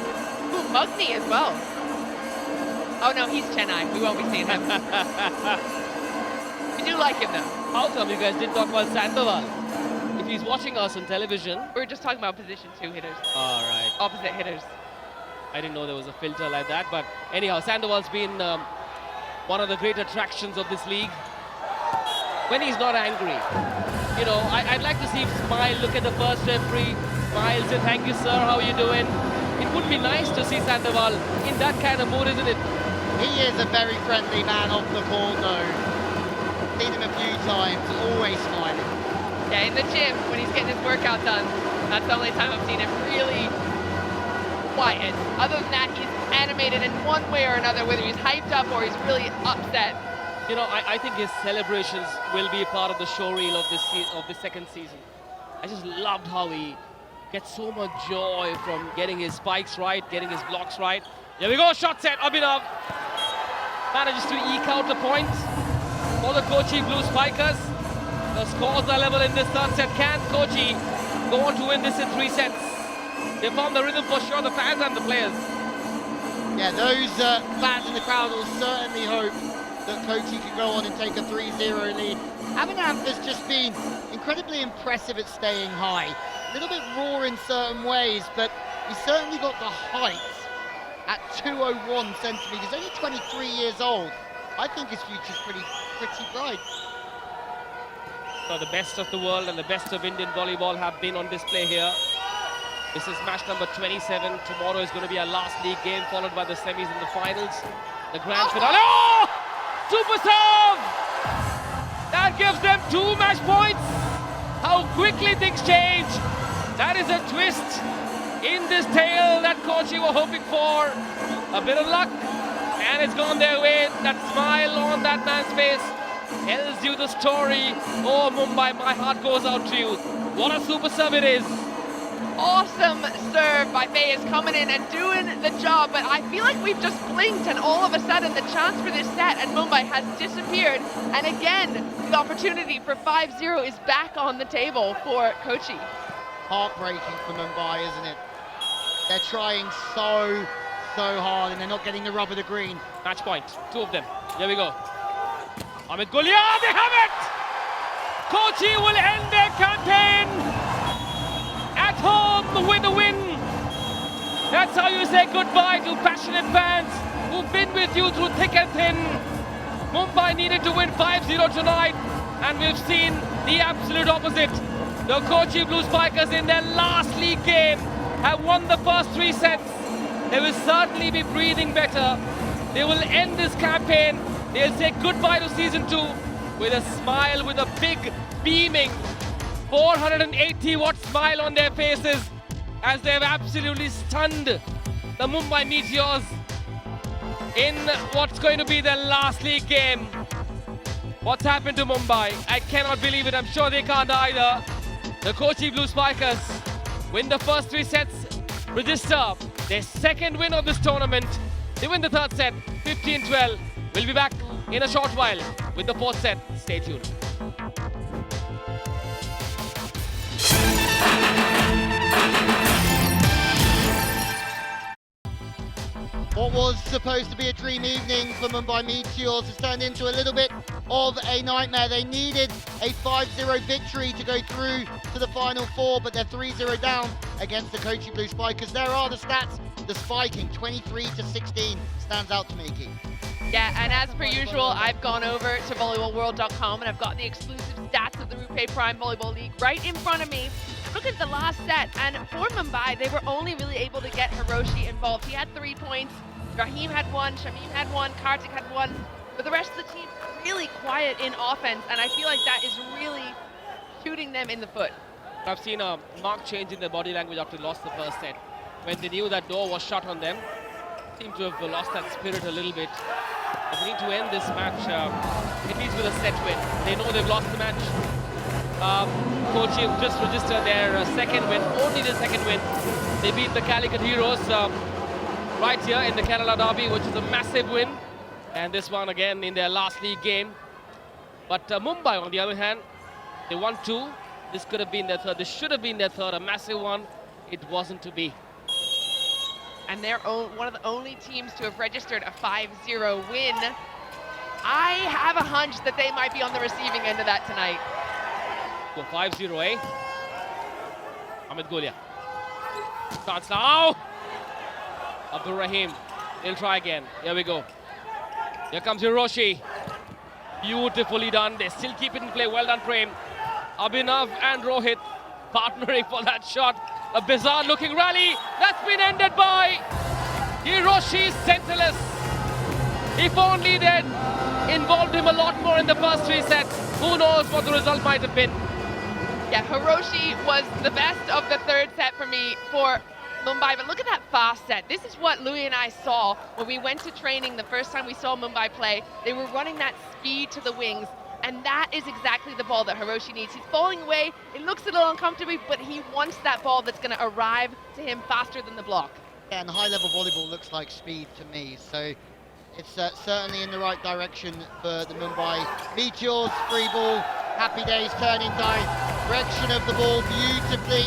Ooh, Mugni as well. Oh no, he's Chennai. We won't be seeing him. We do like him though. How come you guys didn't talk about Sandoval? If he's watching us on television. We were just talking about position 2 hitters. All right. Opposite hitters. I didn't know there was a filter like that, but anyhow, Sandoval's been one of the great attractions of this league. When he's not angry. You know, I'd like to see him smile, look at the first referee, smiles and thank you, sir, how are you doing? It would be nice to see Sandoval in that kind of mood, isn't it? He is a very friendly man off the court, though. Seen him a few times, always smiling. Yeah, in the gym, when he's getting his workout done, that's the only time I've seen him really quiet. Other than that, he's animated in one way or another, whether he's hyped up or he's really upset. You know, I think his celebrations will be a part of the show reel of this second season. I just loved how he gets so much joy from getting his spikes right, getting his blocks right. Here we go, shot set, Abhinav manages to eke out the points for the Kochi Blue Spikers. The scores are level in this third set. Can Kochi go on to win this in 3 sets? They found the rhythm for sure, the fans and the players. Yeah, those fans in the crowd will certainly hope that Kochi can go on and take a 3-0 lead. Abhinav has just been incredibly impressive at staying high. A little bit raw in certain ways, but he's certainly got the height at 201 centimetres. Only 23 years old. I think his future's pretty bright. So the best of the world and the best of Indian volleyball have been on display here. This is match number 27. Tomorrow is going to be our last league game, followed by the semis and the finals. The grand finale. Oh! Super serve! That gives them 2 match points. How quickly things change. That is a twist in this tale that Kochi were hoping for. A bit of luck, and it's gone their way. That smile on that man's face tells you the story. Oh, Mumbai, my heart goes out to you. What a super serve it is. Awesome serve by Fayez coming in and doing the job, but I feel like we've just blinked and all of a sudden the chance for this set at Mumbai has disappeared. And again, the opportunity for 5-0 is back on the table for Kochi. Heartbreaking for Mumbai, isn't it? They're trying so hard and they're not getting the rub of the green. Match point, 2 of them. Here we go. Amit Gulia, they have it! Kochi will end their campaign at home with a win. That's how you say goodbye to passionate fans who've been with you through thick and thin. Mumbai needed to win 5-0 tonight, and we've seen the absolute opposite. The Kochi Blue Spikers in their last league game have won the first 3 sets. They will certainly be breathing better. They will end this campaign. They'll say goodbye to season 2 with a smile, with a big, beaming 480-watt smile on their faces as they've absolutely stunned the Mumbai Meteors in what's going to be their last league game. What's happened to Mumbai? I cannot believe it. I'm sure they can't either. The Kochi Blue Spikers win the first 3 sets, register their second win of this tournament. They win the third set, 15-12. We'll be back in a short while with the 4th set. Stay tuned. What was supposed to be a dream evening for Mumbai Meteors has turned into a little bit of a nightmare. They needed a 5-0 victory to go through to the Final 4, but they're 3-0 down against the Kochi Blue Spikers. There are the stats. The spiking, 23-16, stands out to me, Keith. Yeah, and as per usual, I've gone over to volleyballworld.com and I've got the exclusive stats of the RuPay Prime Volleyball League right in front of me. Look at the last set, and for Mumbai, they were only really able to get Hiroshi involved. He had 3 points, Rahim had 1, Shamim had 1, Kartik had 1, but the rest of the team really quiet in offense, and I feel like that is really shooting them in the foot. I've seen a marked change in their body language after they lost the first set. When they knew that door was shut on them, seem to have lost that spirit a little bit. But they need to end this match at least with a set win. They know they've lost the match. Kochi just registered their second win, only their second win. They beat the Calicut Heroes right here in the Kerala Derby, which is a massive win. And this one again in their last league game. But Mumbai, on the other hand, they won 2. This could have been their third. This should have been their third, a massive one. It wasn't to be. And they're one of the only teams to have registered a 5-0 win. I have a hunch that they might be on the receiving end of that tonight. Go 5-0, eh? Amit Gulia. Chance now. Abdul Rahim. He'll try again. Here we go. Here comes Hiroshi. Beautifully done. They still keep it in play. Well done, Prem. Abhinav and Rohit partnering for that shot. A bizarre looking rally that's been ended by Hiroshi centerless. If only they'd involved him a lot more in the first 3 sets, who knows what the result might have been. Yeah, Hiroshi was the best of the 3rd set for me for Mumbai, but look at that fast set. This is what Louis and I saw when we went to training the first time we saw Mumbai play. They were running that speed to the wings, and that is exactly the ball that Hiroshi needs. He's falling away, it looks a little uncomfortable, but he wants that ball that's going to arrive to him faster than the block. Yeah, and high-level volleyball looks like speed to me, so it's certainly in the right direction for the Mumbai Meteors. Free ball, happy days, turning direction of the ball beautifully,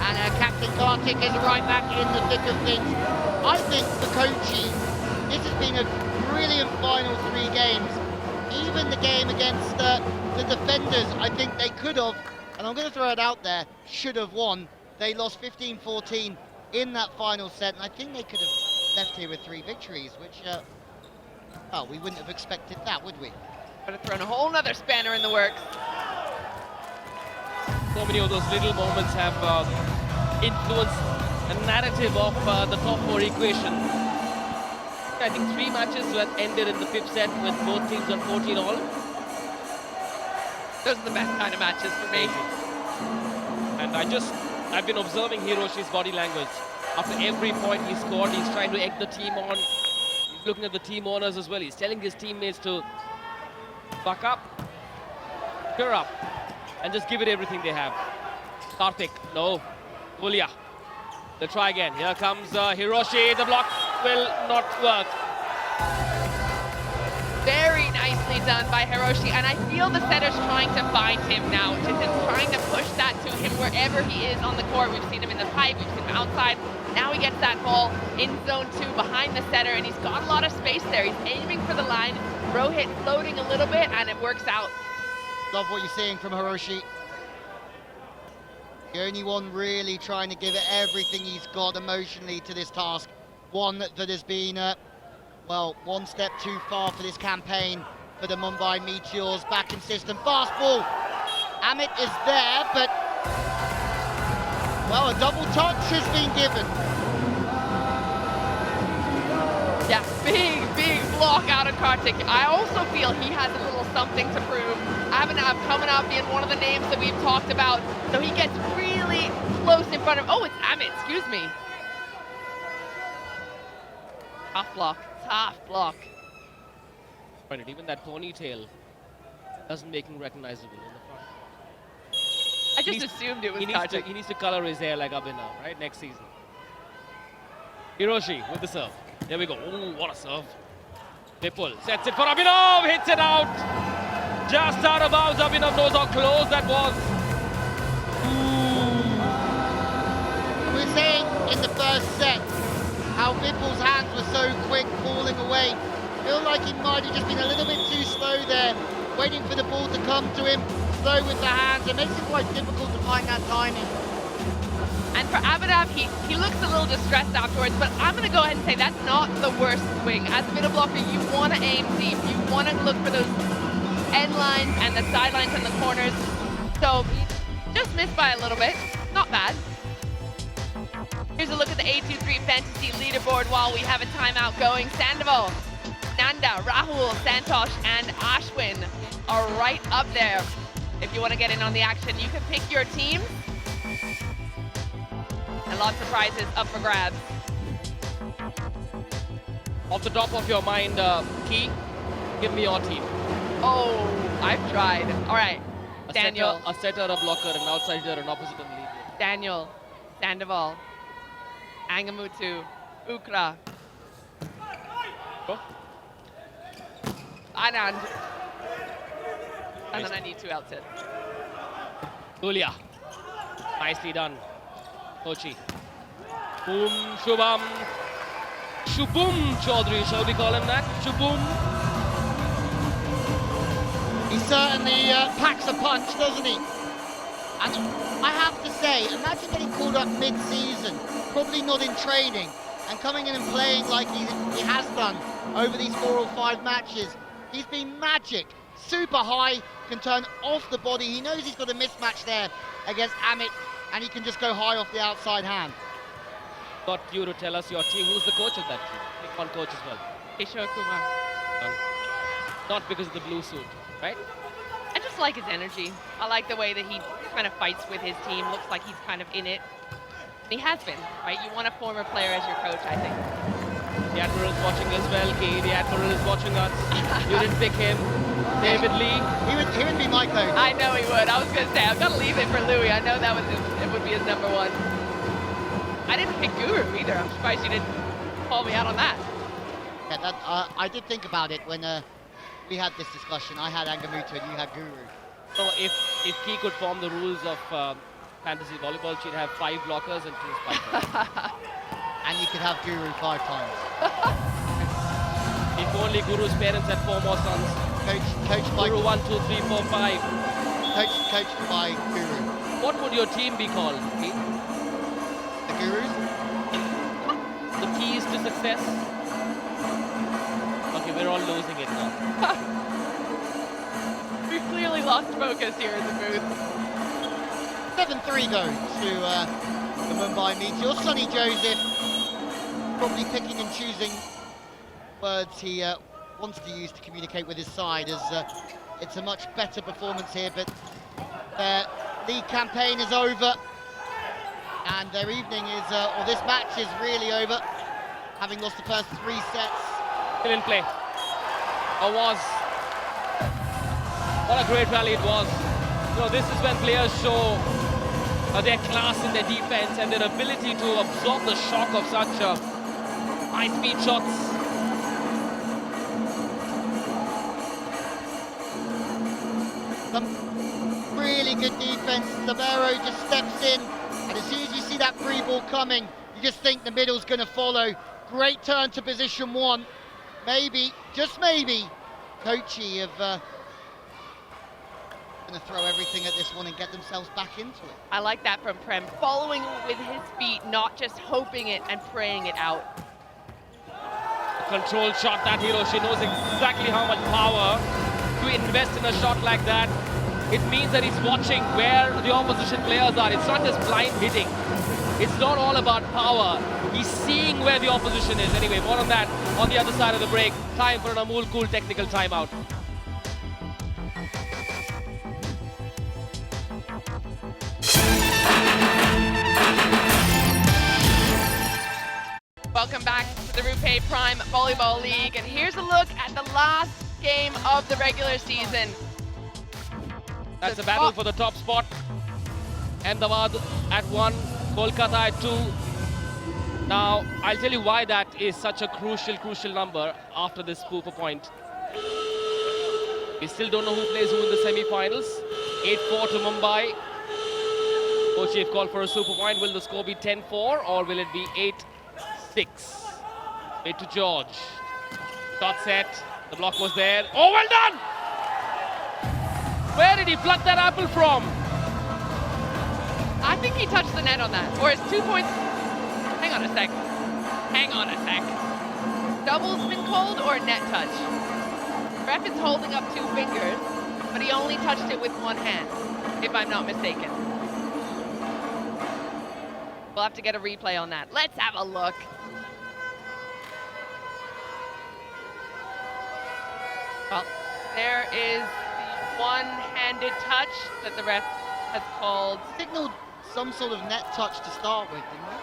and Captain Kartik is right back in the thick of things. I think for Kochi, this has been a brilliant final 3 games. Even the game against the defenders, I think they could have, and I'm going to throw it out there, should have won. They lost 15-14 in that final set, and I think they could have left here with 3 victories, which, well, we wouldn't have expected that, would we? Could have thrown a whole nother spanner in the works. So many of those little moments have influenced the narrative of the top 4 equation. I think 3 matches that ended in the 5th set with both teams on 14 all. Those are the best kind of matches for me. And I've been observing Hiroshi's body language. After every point he scored, he's trying to egg the team on. He's looking at the team owners as well. He's telling his teammates to buck up, cheer up, and just give it everything they have. Kartik, no. Julia. They'll try again. Here comes Hiroshi. The block will not work. Very nicely done by Hiroshi, and I feel the setter's trying to find him now, just trying to push that to him wherever he is on the court. We've seen him in the pipe, we've seen him outside. Now he gets that ball in zone 2 behind the setter, and he's got a lot of space there. He's aiming for the line, Rohit floating a little bit, and it works out. Love what you're seeing from Hiroshi. The only one really trying to give it everything he's got emotionally to this task. One that has been, well, 1 step too far for this campaign for the Mumbai Meteors. Back in system, fast ball. Amit is there, but, well, a double touch has been given. Yeah, big block out of Kartik. I also feel he has a little something to prove. Ahmedabad coming up being one of the names that we've talked about, so he gets really close in front of, oh, it's Amit, excuse me. Tough block. Right, even that ponytail doesn't make him recognizable in the front. I just assumed it was Kartik. He needs to color his hair like Abhinav, right, next season. Hiroshi with the serve. There we go. Oh, what a serve. Vipul sets it for Abhinav, hits it out. Just out of bounds. Abhinav knows how close that was. We were saying in the first set how Vipul's hands were so quick, falling away. Feel like he might have just been a little bit too slow there, waiting for the ball to come to him, slow with the hands. It makes it quite difficult to find that timing. And for Ahmedabad, he looks a little distressed afterwards, but I'm going to go ahead and say that's not the worst swing. As a middle blocker, you want to aim deep. You want to look for those end lines and the sidelines and the corners. So just missed by a little bit. Not bad. Here's a look at the A23 Fantasy leaderboard while we have a timeout going. Sandoval, Nanda, Rahul, Santosh, and Ashwin are right up there. If you want to get in on the action, you can pick your team. And lots of prizes up for grabs. Off the top of your mind, Key, give me your team. Oh, I've tried. All right, Daniel. A setter, a blocker, an outsider, an opposite, and lead. Daniel, Sandoval, Angamutu, Ukra, Oh. Anand. And then I need 2 outside. Julia. Nicely done. Kochi. Boom, Shubham. Shubham Chaudhary, shall we call him that? Shubham. He certainly packs a punch, doesn't he? And I have to say, imagine getting called up mid-season, probably not in training, and coming in and playing like he has done over these 4 or 5 matches. He's been magic. Super high, can turn off the body. He knows he's got a mismatch there against Amit, and he can just go high off the outside hand. Got you to tell us your team. Who's the coach of that team? Pick one coach as well. Kishore Kumar. Not because of the blue suit, right? I just like his energy. I like the way that he kind of fights with his team. Looks like he's kind of in it. He has been, right? You want a former player as your coach, I think. The Admiral is watching as well, Key. The Admiral is watching us. You didn't pick him. David Lee. He would be my coach. I know he would. I was going to say, I've got to leave it for Louis. I know that it would be his number one. I didn't pick Guru either. I'm surprised you didn't call me out on that. Yeah, I did think about it when we had this discussion. I had Angamutu and you had Guru. So if Key could form the rules of fantasy volleyball, she'd have 5 blockers and 2 spikers. And you could have Guru 5 times. If only Guru's parents had 4 more sons. Coached by Guru 1, 2, 3, 4, 5. Coached by Guru. What would your team be called, Key? The Gurus? The keys to success? Okay, we're all losing it now. We've clearly lost focus here in the booth. 7-3 goes to the Mumbai Meteors. Sonny Joseph probably picking and choosing words he wants to use to communicate with his side, as it's a much better performance here, but their league campaign is over and their evening is, or this match is really over, having lost the first 3 sets. Still in play. Or was. What a great rally it was. You know, this is when players show their class in their defense and their ability to absorb the shock of such high-speed shots. Some really good defense. Libero just steps in, and as soon as you see that free ball coming, you just think the middle's going to follow. Great turn to position 1. Maybe, just maybe, Kochi have going to throw everything at this one and get themselves back into it. I like that from Prem, following with his feet, not just hoping it and praying it out. A controlled shot, that hero. She knows exactly how much power to invest in a shot like that. It means that he's watching where the opposition players are. It's not just blind hitting. It's not all about power. He's seeing where the opposition is. Anyway, more on that on the other side of the break. Time for an Amul Cool technical timeout. Welcome back to the RuPay Prime Volleyball League, and here's a look at the last game of the regular season. That's a battle for the top spot. Ahmedabad at 1, Kolkata at 2. Now, I'll tell you why that is such a crucial number after this Cooper point. We still don't know who plays who in the semi-finals. 8-4 to Mumbai. Kochi have called for a super point. Will the score be 10-4 or will it be 8-6? Wait to George. Shot set. The block was there. Oh, well done! Where did he pluck that apple from? I think he touched the net on that. Or it's 2 points. Hang on a sec. Hang on a sec. Double's been called or net touch? Ref is holding up 2 fingers, but he only touched it with 1 hand, if I'm not mistaken. We'll have to get a replay on that. Let's have a look. Well, there is the one-handed touch that the ref has called. Signaled some sort of net touch to start with, didn't it?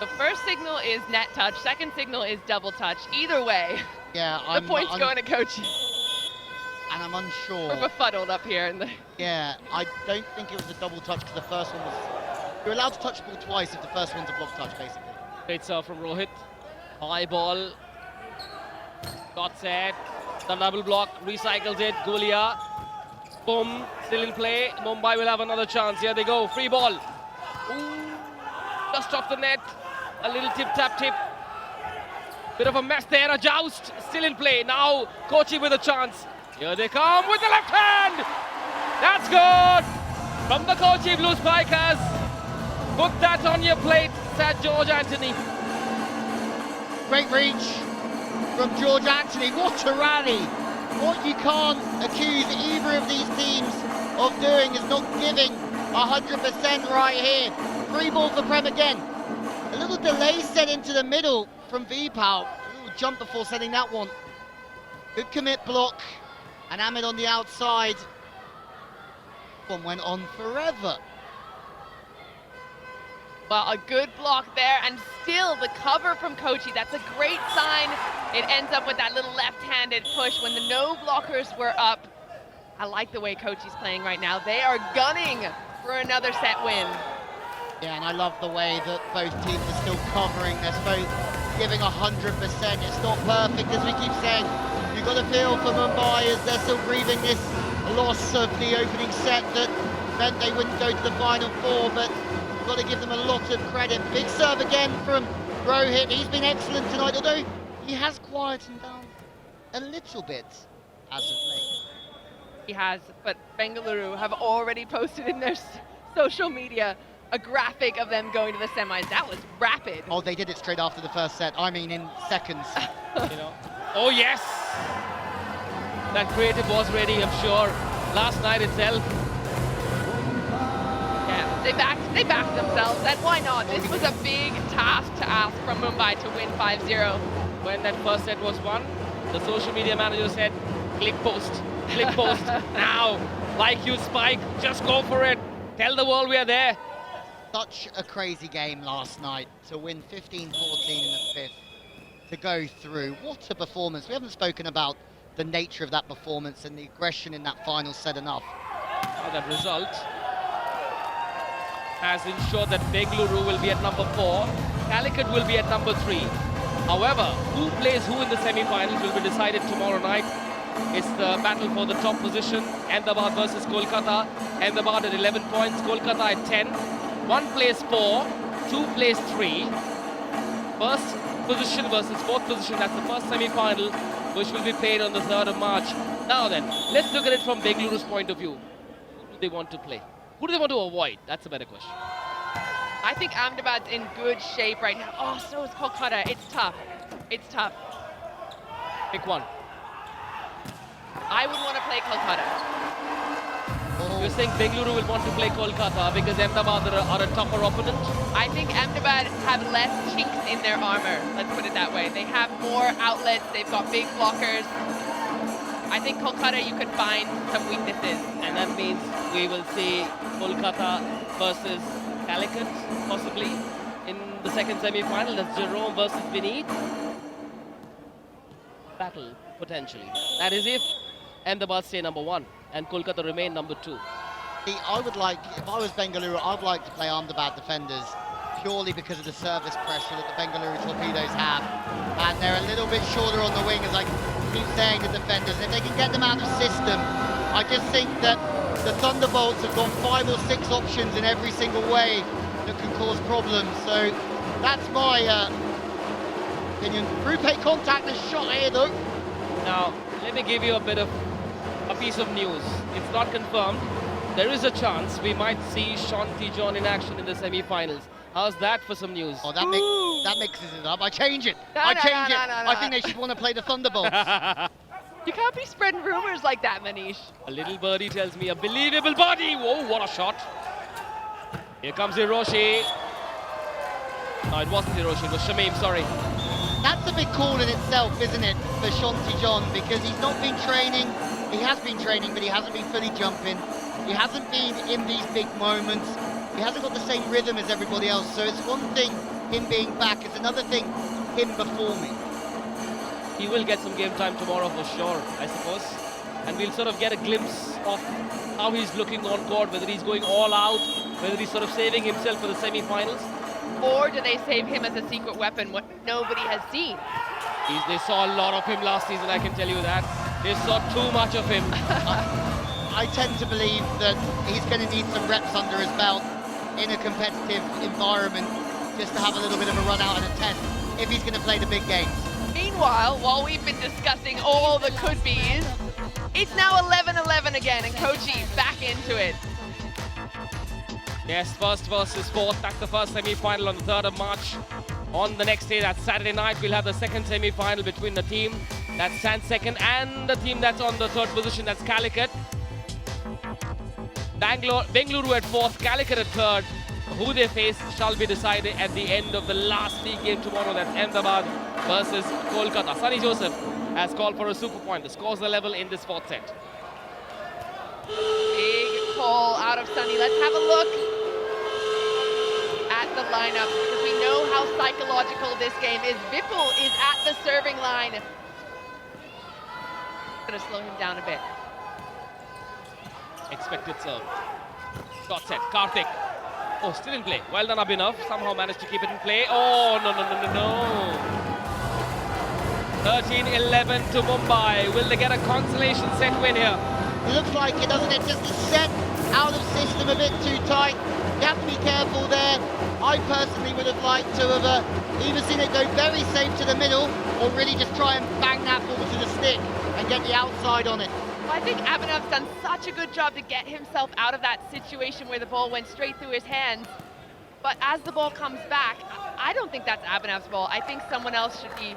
The first signal is net touch, second signal is double touch. Either way, yeah, the point's going to Kochi. And I'm unsure. We're befuddled up here. Yeah, I don't think it was a double touch because the first one was... You're allowed to touch the ball twice if the first one's a block touch, basically. Great serve from Rohit. High ball. Got set. The double block. Recycles it. Gulia. Boom. Still in play. Mumbai will have another chance. Here they go. Free ball. Ooh. Just off the net. A little tip-tap-tip. Bit of a mess there. A joust. Still in play. Now Kochi with a chance. Here they come with the left hand. That's good. From the Kochi Blue Spikers. Put that on your plate, said George Anthony. Great reach from George Anthony. What a rally. What you can't accuse either of these teams of doing is not giving 100% right here. 3 ball for Prem again. A little delay set into the middle from Vipal. A little jump before setting that one. Good commit block. And Ahmed on the outside. One went on forever. Well, a good block there, and still the cover from Kochi. That's a great sign. It ends up with that little left-handed push when the no blockers were up. I like the way Kochi's playing right now. They are gunning for another set win. Yeah, and I love the way that both teams are still covering. They're both giving 100%. It's not perfect, as we keep saying. You've got to feel for Mumbai as they're still grieving this loss of the opening set that meant they wouldn't go to the final 4, but you've got to give them a lot of credit. Big serve again from Rohit. He's been excellent tonight, although he has quietened down a little bit as of late. He has, but Bengaluru have already posted in their social media a graphic of them going to the semis. That was rapid. Oh, they did it straight after the first set. I mean, in seconds. You know. Oh yes, that creative was ready, I'm sure. Last night itself. Yeah, they backed themselves, and why not? This was a big task to ask from Mumbai to win 5-0. When that first set was won, the social media manager said, click post now. Like you, Spike, just go for it. Tell the world we are there. Such a crazy game last night to win 15-14 in the 5th, to go through. What a performance. We haven't spoken about the nature of that performance and the aggression in that final set enough. Now that result has ensured that Bengaluru will be at number 4, Calicut will be at number 3. However, who plays who in the semi-finals will be decided tomorrow night. It's the battle for the top position. Ahmedabad versus Kolkata. Ahmedabad at 11 points, Kolkata at 10. 1 plays 4, 2 plays 3. First position versus 4th position. That's the first semi-final, which will be played on the 3rd of March. Now then, let's look at it from Bengaluru's point of view. Who do they want to play? Who do they want to avoid? That's a better question. I think Ahmedabad's in good shape right now. Oh, so is Kolkata. It's tough. It's tough. Pick one. I would want to play Kolkata. You're saying Bengaluru will want to play Kolkata because Ahmedabad are a tougher opponent? I think Ahmedabad have less chinks in their armor, let's put it that way. They have more outlets, they've got big blockers. I think Kolkata, you could find some weaknesses. And that means we will see Kolkata versus Calicut, possibly, in the second semi-final. That's Jerome versus Vinit. Battle, potentially. That is if Ahmedabad stay number 1 and Kolkata remain number 2. I would like, if I was Bengaluru, I'd like to play Ahmedabad defenders purely because of the service pressure that the Bengaluru Torpedoes have. And they're a little bit shorter on the wing, as I keep saying to defenders. If they can get them out of system, I just think that the Thunderbolts have got 5 or 6 options in every single way that can cause problems. So that's my opinion. RuPay contactless shot here though. Now, let me give you a piece of news. It's not confirmed. There is a chance we might see Shanti John in action in the semi-finals. How's that for some news? Oh, that mixes it up. I change it. I change it. I think they should want to play the Thunderbolts. You can't be spreading rumors like that, Manish. A little birdie tells me a believable body. Whoa, what a shot. Here comes Hiroshi. No, it wasn't Hiroshi, it was Shamim, sorry. That's a big call in itself, isn't it, for Shanti John, because he's not been training. He has been training, but he hasn't been fully jumping. He hasn't been in these big moments. He hasn't got the same rhythm as everybody else. So it's one thing, him being back. It's another thing, him performing. He will get some game time tomorrow for sure, I suppose. And we'll sort of get a glimpse of how he's looking on court, whether he's going all out, whether he's sort of saving himself for the semi-finals. Or do they save him as a secret weapon, what nobody has seen? They saw a lot of him last season, I can tell you that. They saw too much of him. I tend to believe that he's going to need some reps under his belt in a competitive environment just to have a little bit of a run out and a test if he's going to play the big games. Meanwhile, while we've been discussing all the could-be's, it's now 11-11 again, and Kochi back into it. Yes, first versus fourth. That's the first semi-final on the 3rd of March. On the next day, that's Saturday night, we'll have the second semi-final between the team that stands second and the team that's on the 3rd position, that's Calicut. Bengaluru at 4th, Calicut at 3rd. Who they face shall be decided at the end of the last league game tomorrow. That's Ahmedabad versus Kolkata. Sunny Joseph has called for a super point. The scores are level in this 4th set. Big call out of Sunny. Let's have a look at the lineup because we know how psychological this game is. Vipul is at the serving line. Gonna slow him down a bit. Expected serve. Shot set. Karthik. Oh, still in play. Well done, Abhinav. Somehow managed to keep it in play. Oh, no. 13-11 to Mumbai. Will they get a consolation set win here? It looks like it, doesn't it? Just a set out of system, a bit too tight. You have to be careful there. I personally would have liked to have either seen it go very safe to the middle or really just try and bang that ball to the stick and get the outside on it. Well, I think Abhinav's done such a good job to get himself out of that situation where the ball went straight through his hands. But as the ball comes back, I don't think that's Abhinav's ball. I think someone else should be.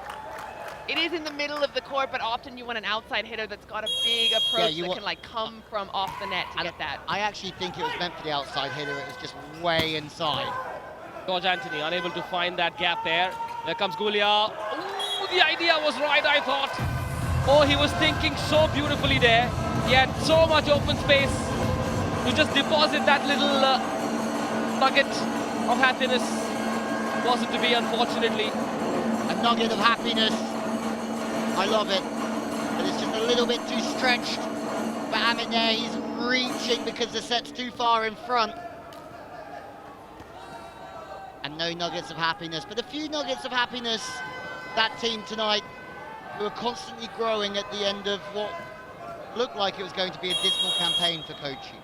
It is in the middle of the court, but often you want an outside hitter that's got a big approach that can like come from off the net to get that. I actually think it was meant for the outside hitter. It was just way inside. George Anthony unable to find that gap there. There comes Gulia. Ooh, the idea was right, I thought. Oh, he was thinking so beautifully there. He had so much open space to just deposit that little nugget of happiness. Wasn't to be, unfortunately. A nugget of happiness. I love it. But it's just a little bit too stretched for Amit there. He's reaching because the set's too far in front. And no nuggets of happiness, but a few nuggets of happiness. That team tonight, who are constantly growing at the end of what looked like it was going to be a dismal campaign for Kochi.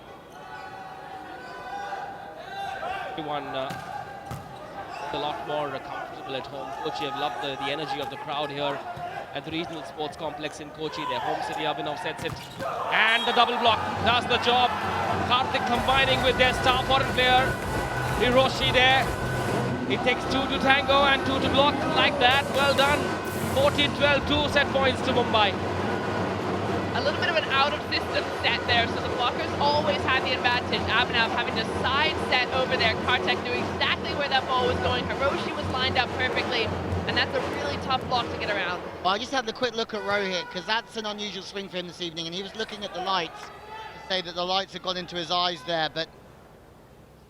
Everyone a lot more comfortable at home. Kochi have loved the energy of the crowd here at the regional sports complex in Kochi. Their home city. Abhinav sets it. And the double block does the job. Karthik combining with their star foreign player, Hiroshi there. It takes 2 to tango and 2 to block like that. Well done. 14-12, 2 set points to Mumbai. A little bit of an out-of-system set there, so the blockers always had the advantage. Abhinav having to side set over there. Karthik knew exactly where that ball was going. Hiroshi was lined up perfectly, and that's a really tough block to get around. Well, I just had a quick look at Rohit, because that's an unusual swing for him this evening, and he was looking at the lights to say that the lights had gone into his eyes there, but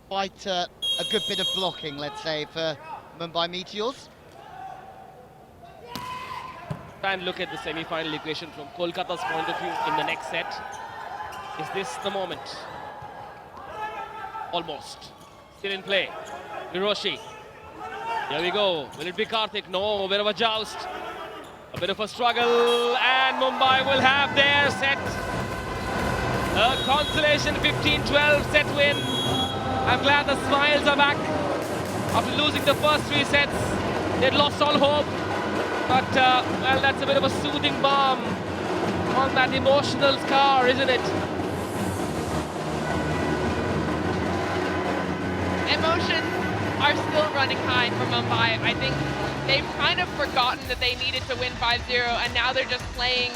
quite a good bit of blocking, let's say, for Mumbai Meteors. Try and look at the semi-final equation from Kolkata's point of view in the next set. Is this the moment? Almost. Still in play. Hiroshi. Here we go. Will it be Karthik? No, a bit of a joust. A bit of a struggle, and Mumbai will have their set. A consolation 15-12 set win. I'm glad the smiles are back. After losing the first 3 sets, they'd lost all hope. But, well, that's a bit of a soothing balm on that emotional scar, isn't it? Emotions are still running high for Mumbai. I think they've kind of forgotten that they needed to win 5-0, and now they're just playing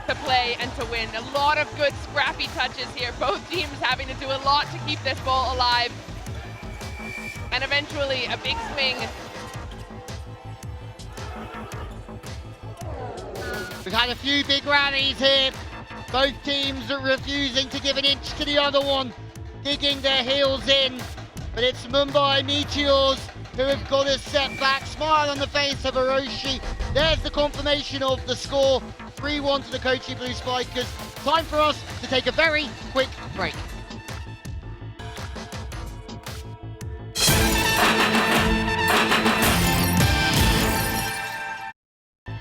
to play and to win. A lot of good scrappy touches here. Both teams having to do a lot to keep this ball alive. And eventually a big swing. We've had a few big rallies here. Both teams are refusing to give an inch to the other one, digging their heels in. But it's Mumbai Meteors who have got a setback. Smile on the face of Hiroshi. There's the confirmation of the score. 3-1 to the Kochi Blue Spikers. Time for us to take a very quick break.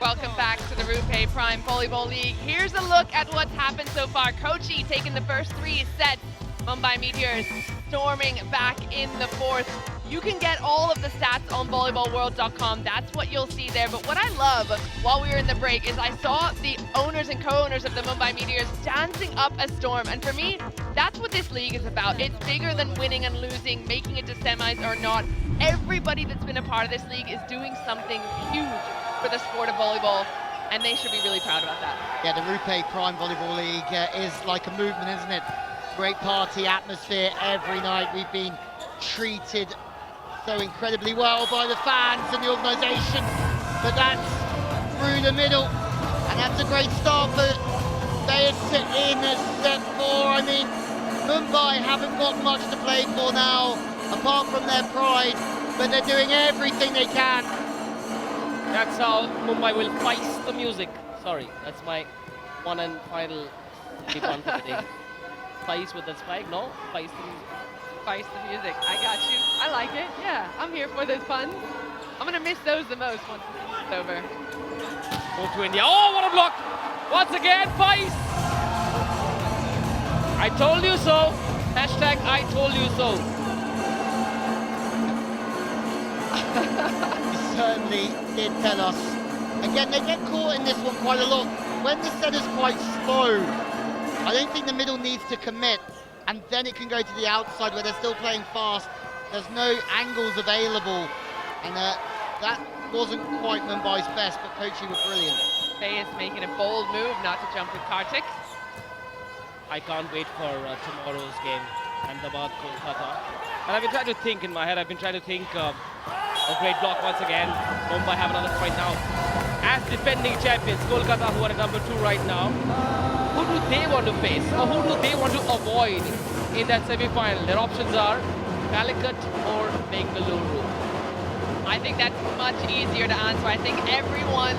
Welcome back to the RuPay Prime Volleyball League. Here's a look at what's happened so far. Kochi taking the first 3 sets. Mumbai Meteors storming back in the 4th. You can get all of the stats on volleyballworld.com. That's what you'll see there. But what I love while we were in the break is I saw the owners and co-owners of the Mumbai Meteors dancing up a storm. And for me, that's what this league is about. It's bigger than winning and losing, making it to semis or not. Everybody that's been a part of this league is doing something huge for the sport of volleyball, and they should be really proud about that. Yeah, the RuPay Prime Volleyball League is like a movement, isn't it? Great party atmosphere every night. We've been treated so incredibly well by the fans and the organisation. But that's through the middle, and that's a great start for Bayes in set 4. I mean, Mumbai haven't got much to play for now, apart from their pride, but they're doing everything they can. That's how Mumbai will feist the music. Sorry, that's my one and final tip on for the day. Feist with the spike, no? Feist the music. Feist the music. I got you. I like it. Yeah, I'm here for those puns. I'm gonna miss those the most once it's over. Go to India. Oh, what a block! Once again, Feist! I told you so. Hashtag I told you so. He certainly did tell us. Again, they get caught in this one quite a lot. When the set is quite slow, I don't think the middle needs to commit, and then it can go to the outside where they're still playing fast. There's no angles available, and that wasn't quite Mumbai's best, but Kochi were brilliant. Bayes making a bold move not to jump with Kartik. I can't wait for tomorrow's game, Ahmedabad, Kolkata. And I've been trying to think in my head, I've been trying to think a great block once again. Mumbai have another point now. As defending champions, Kolkata, who are at number 2 right now, who do they want to face, or who do they want to avoid in that semi-final? Their options are Calicut or Bengaluru. I think that's much easier to answer. I think everyone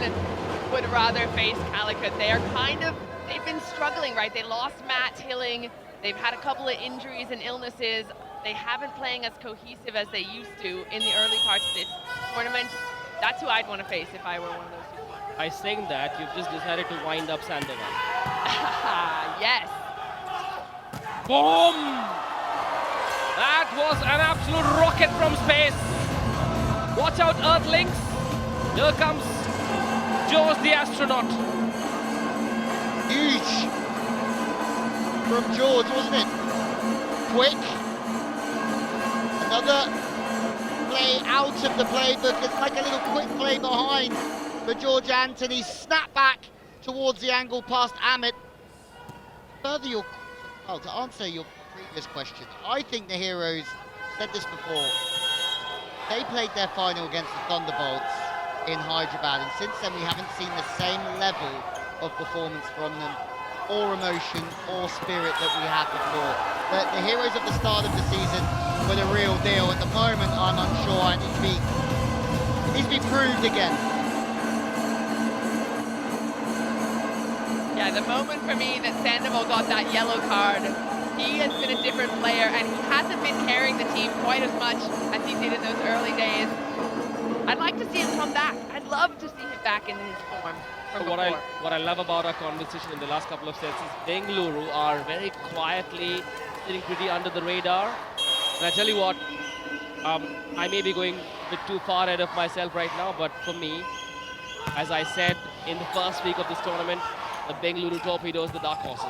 would rather face Calicut. They've been struggling, right? They lost Matt Hilling. They've had a couple of injuries and illnesses. They haven't playing as cohesive as they used to in the early parts of this tournament. That's who I'd want to face if I were one of those two. By saying that, you've just decided to wind up Sandoval. Yes. Boom! That was an absolute rocket from space. Watch out, Earthlings. Here comes George the astronaut. Huge from George, wasn't it? Quick. Another play out of the playbook. It's like a little quick play behind for George Anthony. Snap back towards the angle past Amit. Further to answer your previous question, I think the Heroes, said this before, they played their final against the Thunderbolts in Hyderabad, and since then we haven't seen the same level of performance from them, or emotion, or spirit that we had before. The Heroes of the start of the season were the real deal. At the moment, I'm unsure. It needs to be proved again. Yeah, the moment for me that Sandoval got that yellow card, he has been a different player, and he hasn't been carrying the team quite as much as he did in those early days. I'd like to see him come back. I'd love to see him back in his form. What I love about our conversation in the last couple of sets is Bengaluru are very quietly sitting pretty under the radar. And I tell you what, I may be going a bit too far ahead of myself right now, but for me, as I said in the first week of this tournament, the Bengaluru Torpedoes, the dark horses.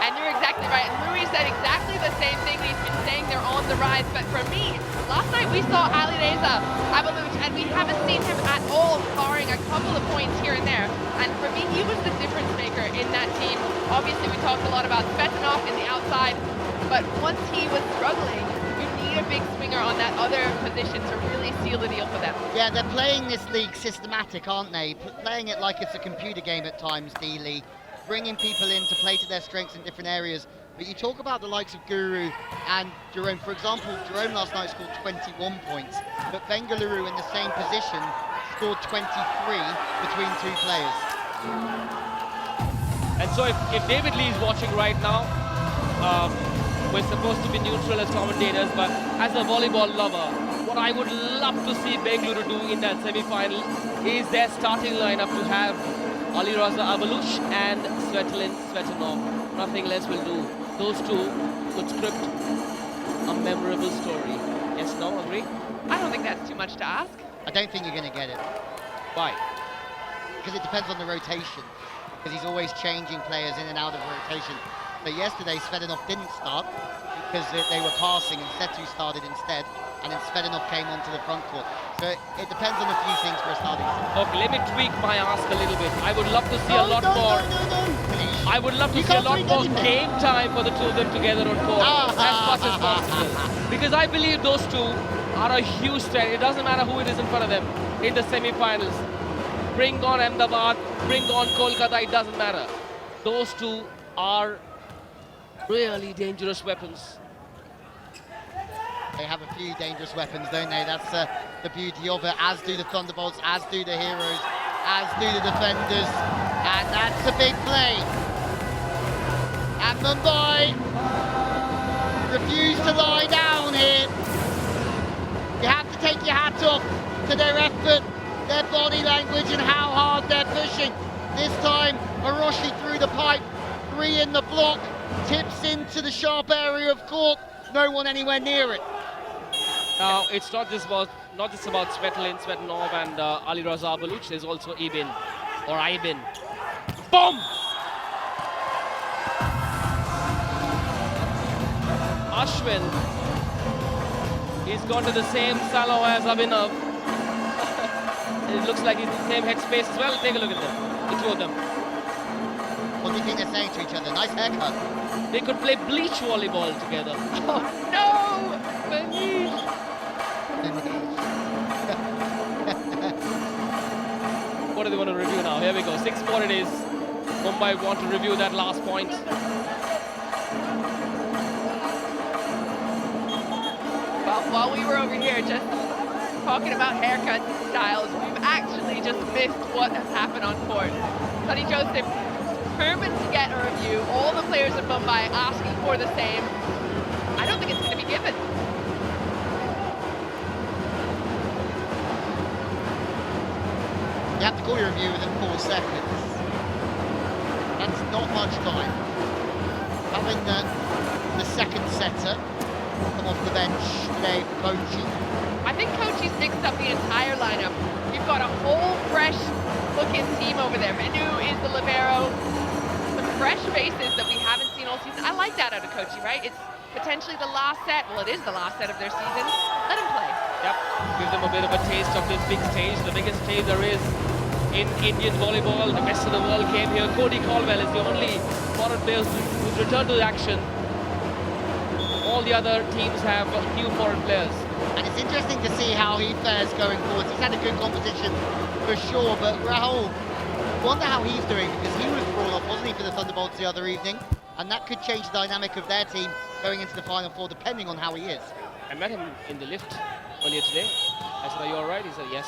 And you're exactly right. And Rui said exactly the same thing. He's been saying they're on the rise. But for me, last night we saw Alireza Avaluch, and we haven't seen him at all, barring a couple of points here and there. And for me, he was the difference maker in that team. Obviously, we talked a lot about Svetanov in the outside, but once he was struggling, you need a big swinger on that other position to really seal the deal for them. Yeah, they're playing this league systematic, aren't they? Playing it like it's a computer game at times, D-League. Bringing people in to play to their strengths in different areas. But you talk about the likes of Guru and Jerome. For example, Jerome last night scored 21 points, but Bengaluru in the same position scored 23 between 2 players. And so if David Lee is watching right now, we're supposed to be neutral as commentators, but as a volleyball lover, what I would love to see Bengaluru do in that semi-final is their starting lineup to have Alireza Avaluch and Svetlin Svetanov. Nothing less will do. Those two could script a memorable story. Yes, no, agree? I don't think that's too much to ask. I don't think you're going to get it. Why? Because it depends on the rotation. Because he's always changing players in and out of rotation. So yesterday, Svetanov didn't start because they were passing and Setu started instead. and then Svedenov came onto the front court. So it depends on a few things for a starting set. Okay, let me tweak my ask a little bit. I would love to see a lot more. Please. I would love to You see a can't lot tweak more anything. game time for the two of them together on court as much as possible. Because I believe those two are a huge threat. It doesn't matter who it is in front of them in the semi-finals. Bring on Ahmedabad, bring on Kolkata, it doesn't matter. Those two are really dangerous weapons. They have a few dangerous weapons, don't they? That's the beauty of it, as do the Thunderbolts, as do the Heroes, as do the Defenders. And that's a big play. And Mumbai refuse to lie down here. You have to take your hat off to their effort, their body language, and how hard they're pushing. This time, Hiroshi through the pipe, 3 in the block, tips into the sharp area of court, no one anywhere near it. Now, it's not just about Svetlin, Svetlov and Ali Raza Baluch. There's also Ibin, or Ibin. Boom! Ashwin, he's gone to the same salon as Abhinav. It looks like he's in the same headspace as well. Take a look at them, the two of them. What do you think they're saying to each other? Nice haircut. They could play bleach volleyball together. Oh no! Manish! What do they want to review now? Here we go. 6-4 it is. Mumbai want to review that last point. Well, while we were over here just talking about haircuts and styles, we've actually just missed what has happened on court. Sonny Joseph determined to get a review. All the players of Mumbai asking for the same. I don't think it's going to be given. You have to call your review within 4 seconds. That's not much time. Having the second setter come off the bench today for Kochi. I think Kochi's mixed up the entire lineup. You've got a whole fresh looking team over there. Menu is the libero. Some fresh faces that we haven't seen all season. I like that out of Kochi, right? It's potentially the last set. Well, it is the last set of their season. Let them play. Yep, give them a bit of a taste of this big stage, the biggest stage there is in Indian volleyball. The best of the world came here. Cody Caldwell is the only foreign player who's returned to the action. All the other teams have new foreign players. And it's interesting to see how he fares going forward. He's had a good competition for sure, but Rahul, wonder how he's doing, because he was brought off, wasn't he, for the Thunderbolts the other evening? And that could change the dynamic of their team going into the Final Four, depending on how he is. I met him in the lift earlier today. I said, "Are you all right?" He said, "Yes."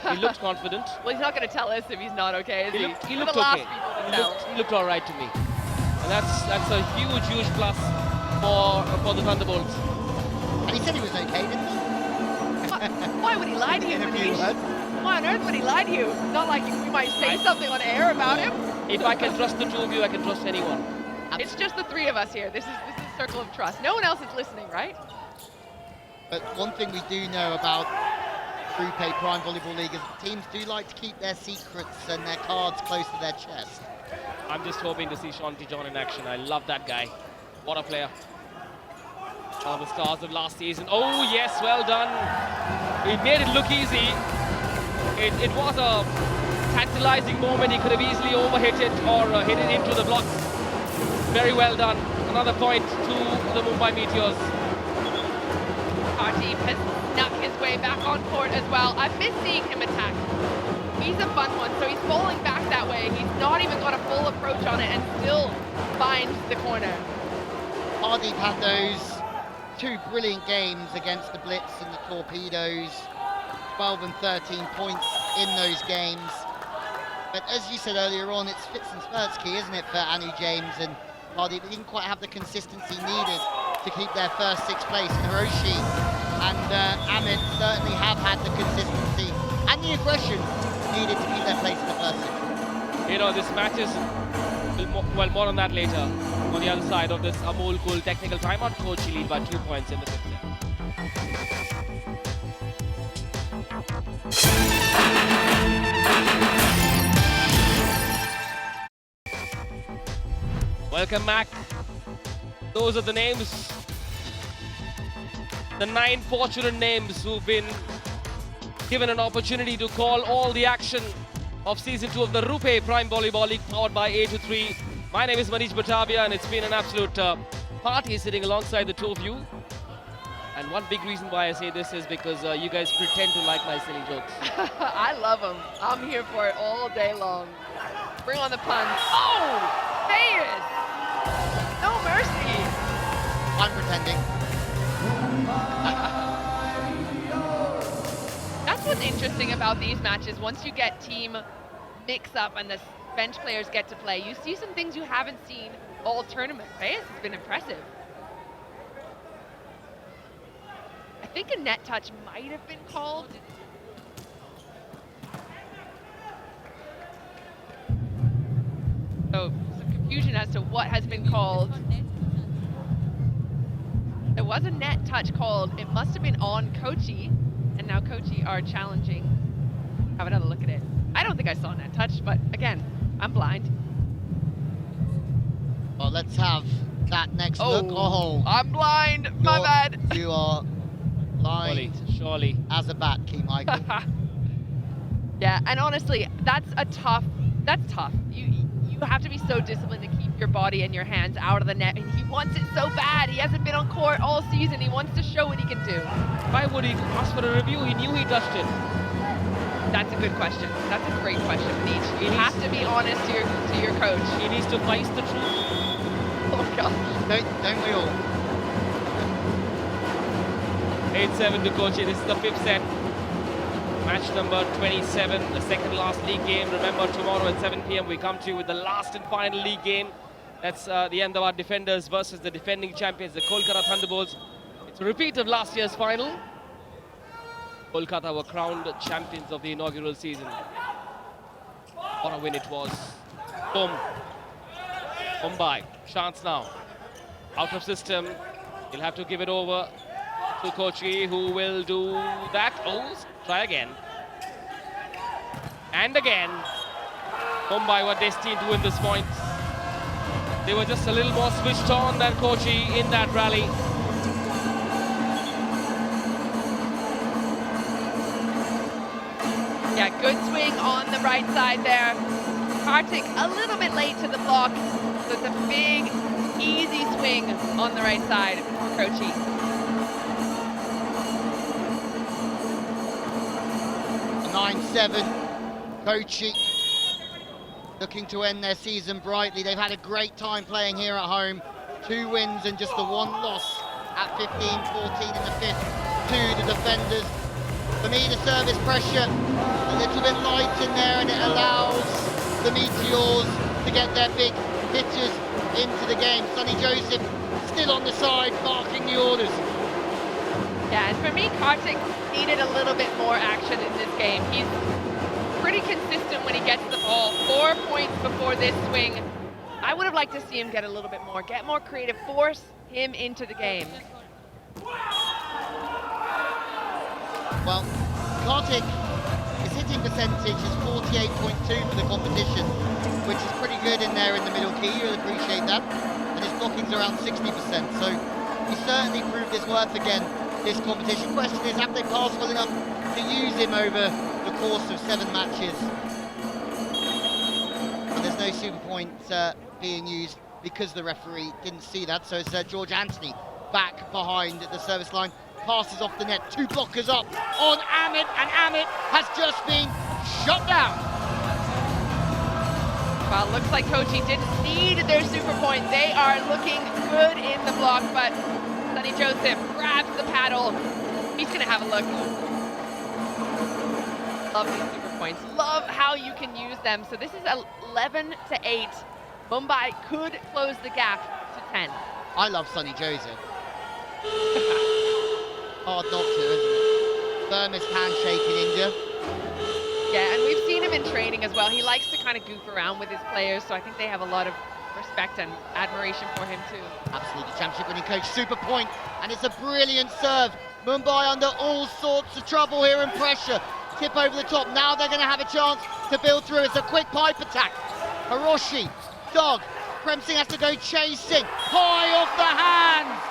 He looked confident. Well, he's not going to tell us if he's not okay, is he? He looked the last okay. people to tell. He looked all right to me. And that's a huge plus for the Thunderbolts. And he said he was okay, didn't he? Why would he lie to you, In a few Manish? words. Why on earth would he lie to you? Not like we might say something on air about him. If I can trust the two of you, I can trust anyone. It's just the three of us here. This is a circle of trust. No one else is listening, right? But one thing we do know about RuPay Prime Volleyball League is teams do like to keep their secrets and their cards close to their chest. I'm just hoping to see Shanti John in action. I love that guy. What a player. One of the stars of last season. Oh yes, well done. He made it look easy. It was a tantalizing moment. He could have easily overhit it or hit it into the blocks. Very well done. Another point to the Mumbai Meteors. Pardeep has snuck his way back on court as well. I've missed seeing him attack. He's a fun one, so he's falling back that way. He's not even got a full approach on it and still finds the corner. Pardeep had those 2 brilliant games against the Blitz and the Torpedoes. 12 and 13 points in those games. But as you said earlier on, it's fits and spurts key, isn't it, for Anu James and Pardeep? They didn't quite have the consistency needed to keep their first 6th place. And Hiroshi and Amit certainly have had the consistency and the aggression needed to keep their place in the first 6. You know, this match is, well, more on that later. On the other side of this Amol Kul technical timeout, Kochi lead by 2 points in the 5th set. Welcome back. Those are the names the 9 fortunate names who've been given an opportunity to call all the action of Season 2 of the RuPay Prime Volleyball League powered by A23. My name is Manish Batavia, and it's been an absolute party sitting alongside the two of you. And one big reason why I say this is because you guys pretend to like my silly jokes. I love them. I'm here for it all day long. Bring on the puns. Oh, Hayes! No mercy. I'm pretending. That's what's interesting about these matches. Once you get team mix-up and the bench players get to play, you see some things you haven't seen all tournament. Hayes has been impressive. I think a net touch might have been called. So some confusion as to what has been called. There was a net touch called. It must have been on Kochi, and now Kochi are challenging. Have another look at it. I don't think I saw a net touch, but again, I'm blind. Well, let's have that next look. Oh, I'm blind. My bad. You are blind. Surely. As a bat, Key Michael. Yeah, and honestly, that's tough. You have to be so disciplined to keep your body and your hands out of the net. And he wants it so bad. He hasn't been on court all season. He wants to show what he can do. Why would he ask for a review? He knew he touched it. That's a good question. That's a great question, Manish. You have to be honest to your coach. He needs to face the truth. Oh gosh. Don't we all? 8-7 to Kochi. This is the 5th set. Match number 27, the second last league game. Remember, tomorrow at 7 p.m. we come to you with the last and final league game. That's the Ahmedabad Defenders versus the defending champions, the Kolkata Thunderbolts. It's a repeat of last year's final. Kolkata were crowned champions of the inaugural season. What a win it was. Boom. Mumbai. Chance now. Out of system. He'll have to give it over to Kochi, who will do that. Oh, try again. And again. Mumbai were destined to win this point. They were just a little more switched on than Kochi in that rally. Yeah, good swing on the right side there. Kartik a little bit late to the block. So it's a big, easy swing on the right side for Kochi. A 9-7. Kochi looking to end their season brightly. They've had a great time playing here at home. 2 wins and just the 1 loss at 15-14 in the 5th to the defenders. For me, the service pressure a little bit light in there, and it allows the Meteors to get their big hitters into the game. Sonny Joseph still on the side, barking the orders. Yeah, and for me, Kartik needed a little bit more action in this game. He's pretty consistent when he gets the ball. 4 points before this swing. I would have liked to see him get a little bit more, get more creative, force him into the game. Well, Kartik, his hitting percentage is 48.2 for the competition, which is pretty good in there in the middle key. You'll appreciate that. And his blocking's around 60%. So he certainly proved his worth again this competition. Question is, have they passed well enough to use him over the course of 7 matches? But there's no super point being used because the referee didn't see that. So it's George Anthony back behind the service line. Passes off the net, 2 blockers up on Ahmed, and Ahmed has just been shot down. Well, looks like Kochi didn't need their super point. They are looking good in the block, but Sonny Joseph grabs the paddle. He's gonna have a look. Love these super points. Love how you can use them. So this is 11-8. Mumbai could close the gap to 10. I love Sonny Joseph. Hard not to, isn't it? Firmest handshake in India. Yeah, and we've seen him in training as well. He likes to kind of goof around with his players, so I think they have a lot of respect and admiration for him too. Absolutely, championship winning coach, super point, and it's a brilliant serve. Mumbai under all sorts of trouble here and pressure. Tip over the top, now they're going to have a chance to build through. It's a quick pipe attack. Hiroshi, Dog, Prem Singh has to go chasing. High off the hands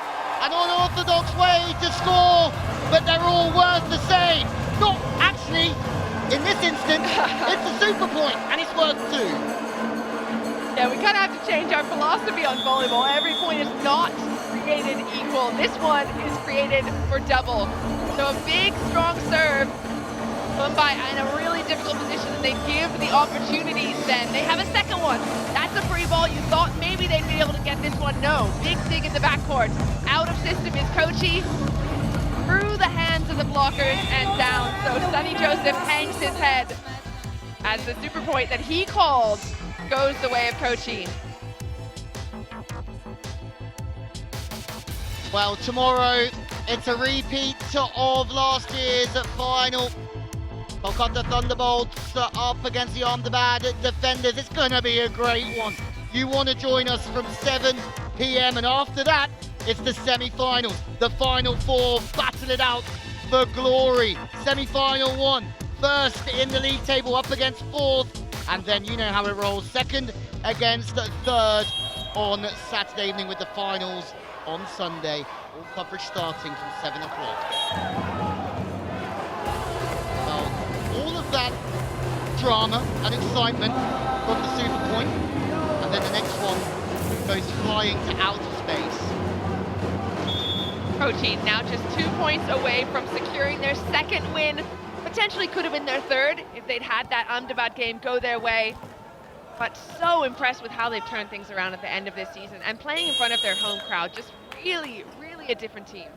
An unorthodox way to score, but they're all worth the same. Not actually, in this instance, it's a super point, and it's worth 2. Yeah, we kind of have to change our philosophy on volleyball. Every point is not created equal. This one is created for double. So a big, strong serve, Mumbai in a really difficult position, and they give the opportunities then. They have a second one. That's a free ball. You thought maybe they'd be able to get this one. No. Big dig in the backcourt. Out of system is Kochi. Through the hands of the blockers and down. So Sonny Joseph hangs his head as the super point that he called goes the way of Kochi. Well, tomorrow it's a repeat of last year's final. Kolkata Thunderbolts up against the Ahmedabad defenders. It's going to be a great one. You want to join us from 7 p.m. and after that, it's the semi-finals. The final 4 battle it out for glory. Semi-final 1, first in the league table up against 4th, and then you know how it rolls. 2nd against 3rd on Saturday evening with the finals on Sunday. All coverage starting from 7 o'clock. All of that drama and excitement from the super point, and then the next one goes flying to outer space. Kochi now just 2 points away from securing their 2nd win. Potentially could have been their 3rd if they'd had that Ahmedabad game go their way. But so impressed with how they've turned things around at the end of this season and playing in front of their home crowd. Just really, really a different team.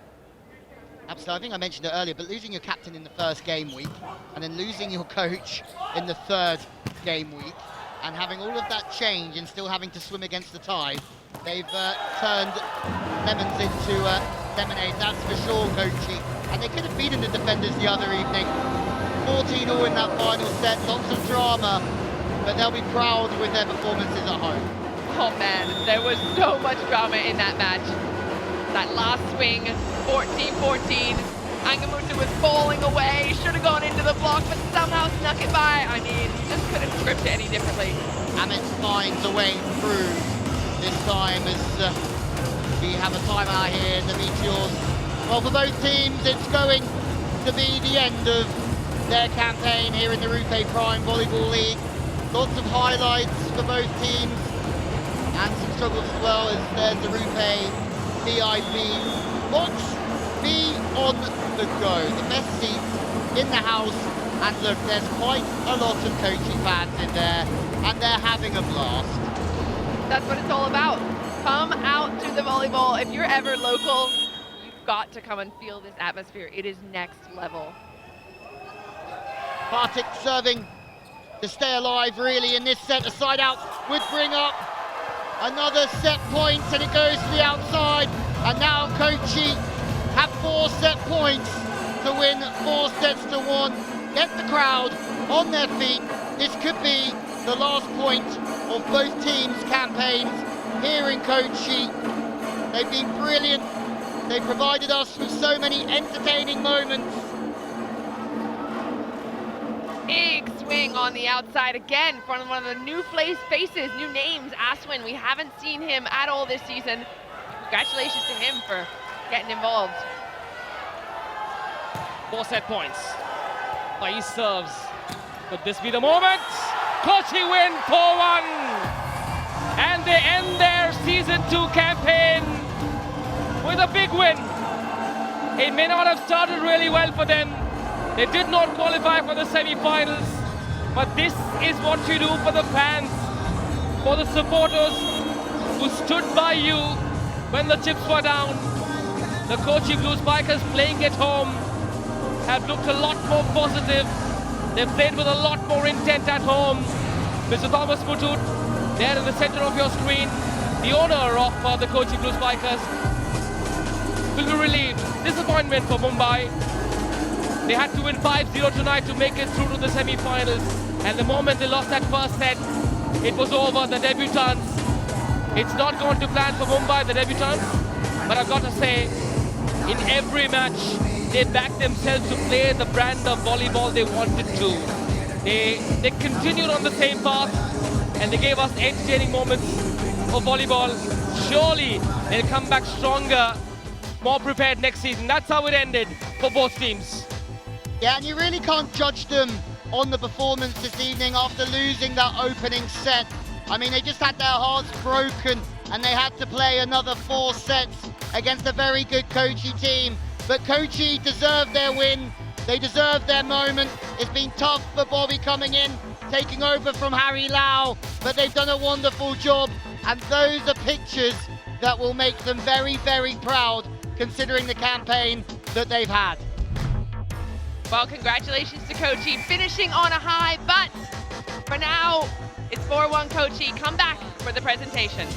Absolutely, I think I mentioned it earlier, but losing your captain in the 1st game week and then losing your coach in the 3rd game week and having all of that change and still having to swim against the tide, they've turned lemons into lemonade, that's for sure, Kochi. And they could have beaten the defenders the other evening. 14-all in that final set, lots of drama, but they'll be proud with their performances at home. Oh man, there was so much drama in that match. That last swing, 14-14. Angamutu was falling away, should have gone into the block, but somehow snuck it by. I mean, you just couldn't script it any differently. Amit finds a way through this time as we have a timeout here in the Meteors. Well, for both teams, it's going to be the end of their campaign here in the RuPay Prime Volleyball League. Lots of highlights for both teams and some struggles as well, as there's the RuPay VIP box. Be on the go. The best seats in the house, and look, there's quite a lot of Kochi fans in there, and they're having a blast. That's what it's all about. Come out to the volleyball. If you're ever local, you've got to come and feel this atmosphere. It is next level. Bartik serving to stay alive really in this set. A side out would bring up another set point, and it goes to the outside. And now Kochi have 4 set points to win 4 sets to 1. Get the crowd on their feet. This could be the last point of both teams' campaigns here in Kochi. They've been brilliant. They provided us with so many entertaining moments. Big swing on the outside again from one of the new faces, new names, Aswin. We haven't seen him at all this season. Congratulations to him for getting involved. 4 set points. Pai serves. Could this be the moment? Kochi win 4-1. And they end their season 2 campaign with a big win. It may not have started really well for them. They did not qualify for the semi-finals, but this is what you do for the fans, for the supporters who stood by you when the chips were down. The Kochi Blue Spikers playing at home have looked a lot more positive. They've played with a lot more intent at home. Mr. Thomas Mutut, there in the center of your screen, the owner of the Kochi Blue Spikers, will be relieved. Disappointment for Mumbai. They had to win 5-0 tonight to make it through to the semi-finals. And the moment they lost that first set, it was over. The debutants, it's not going to plan for Mumbai, the debutants. But I've got to say, in every match, they backed themselves to play the brand of volleyball they wanted to. They continued on the same path, and they gave us entertaining moments of volleyball. Surely they'll come back stronger more prepared next season. That's how it ended for both teams. Yeah, and you really can't judge them on the performance this evening after losing that opening set. I mean, they just had their hearts broken and they had to play another 4 sets against a very good Kochi team. But Kochi deserved their win. They deserved their moment. It's been tough for Bobby coming in, taking over from Harry Lau, but they've done a wonderful job. And those are pictures that will make them very, very proud, considering the campaign that they've had. Well, congratulations to Kochi, finishing on a high, but for now, it's 4-1 Kochi. Come back for the presentation.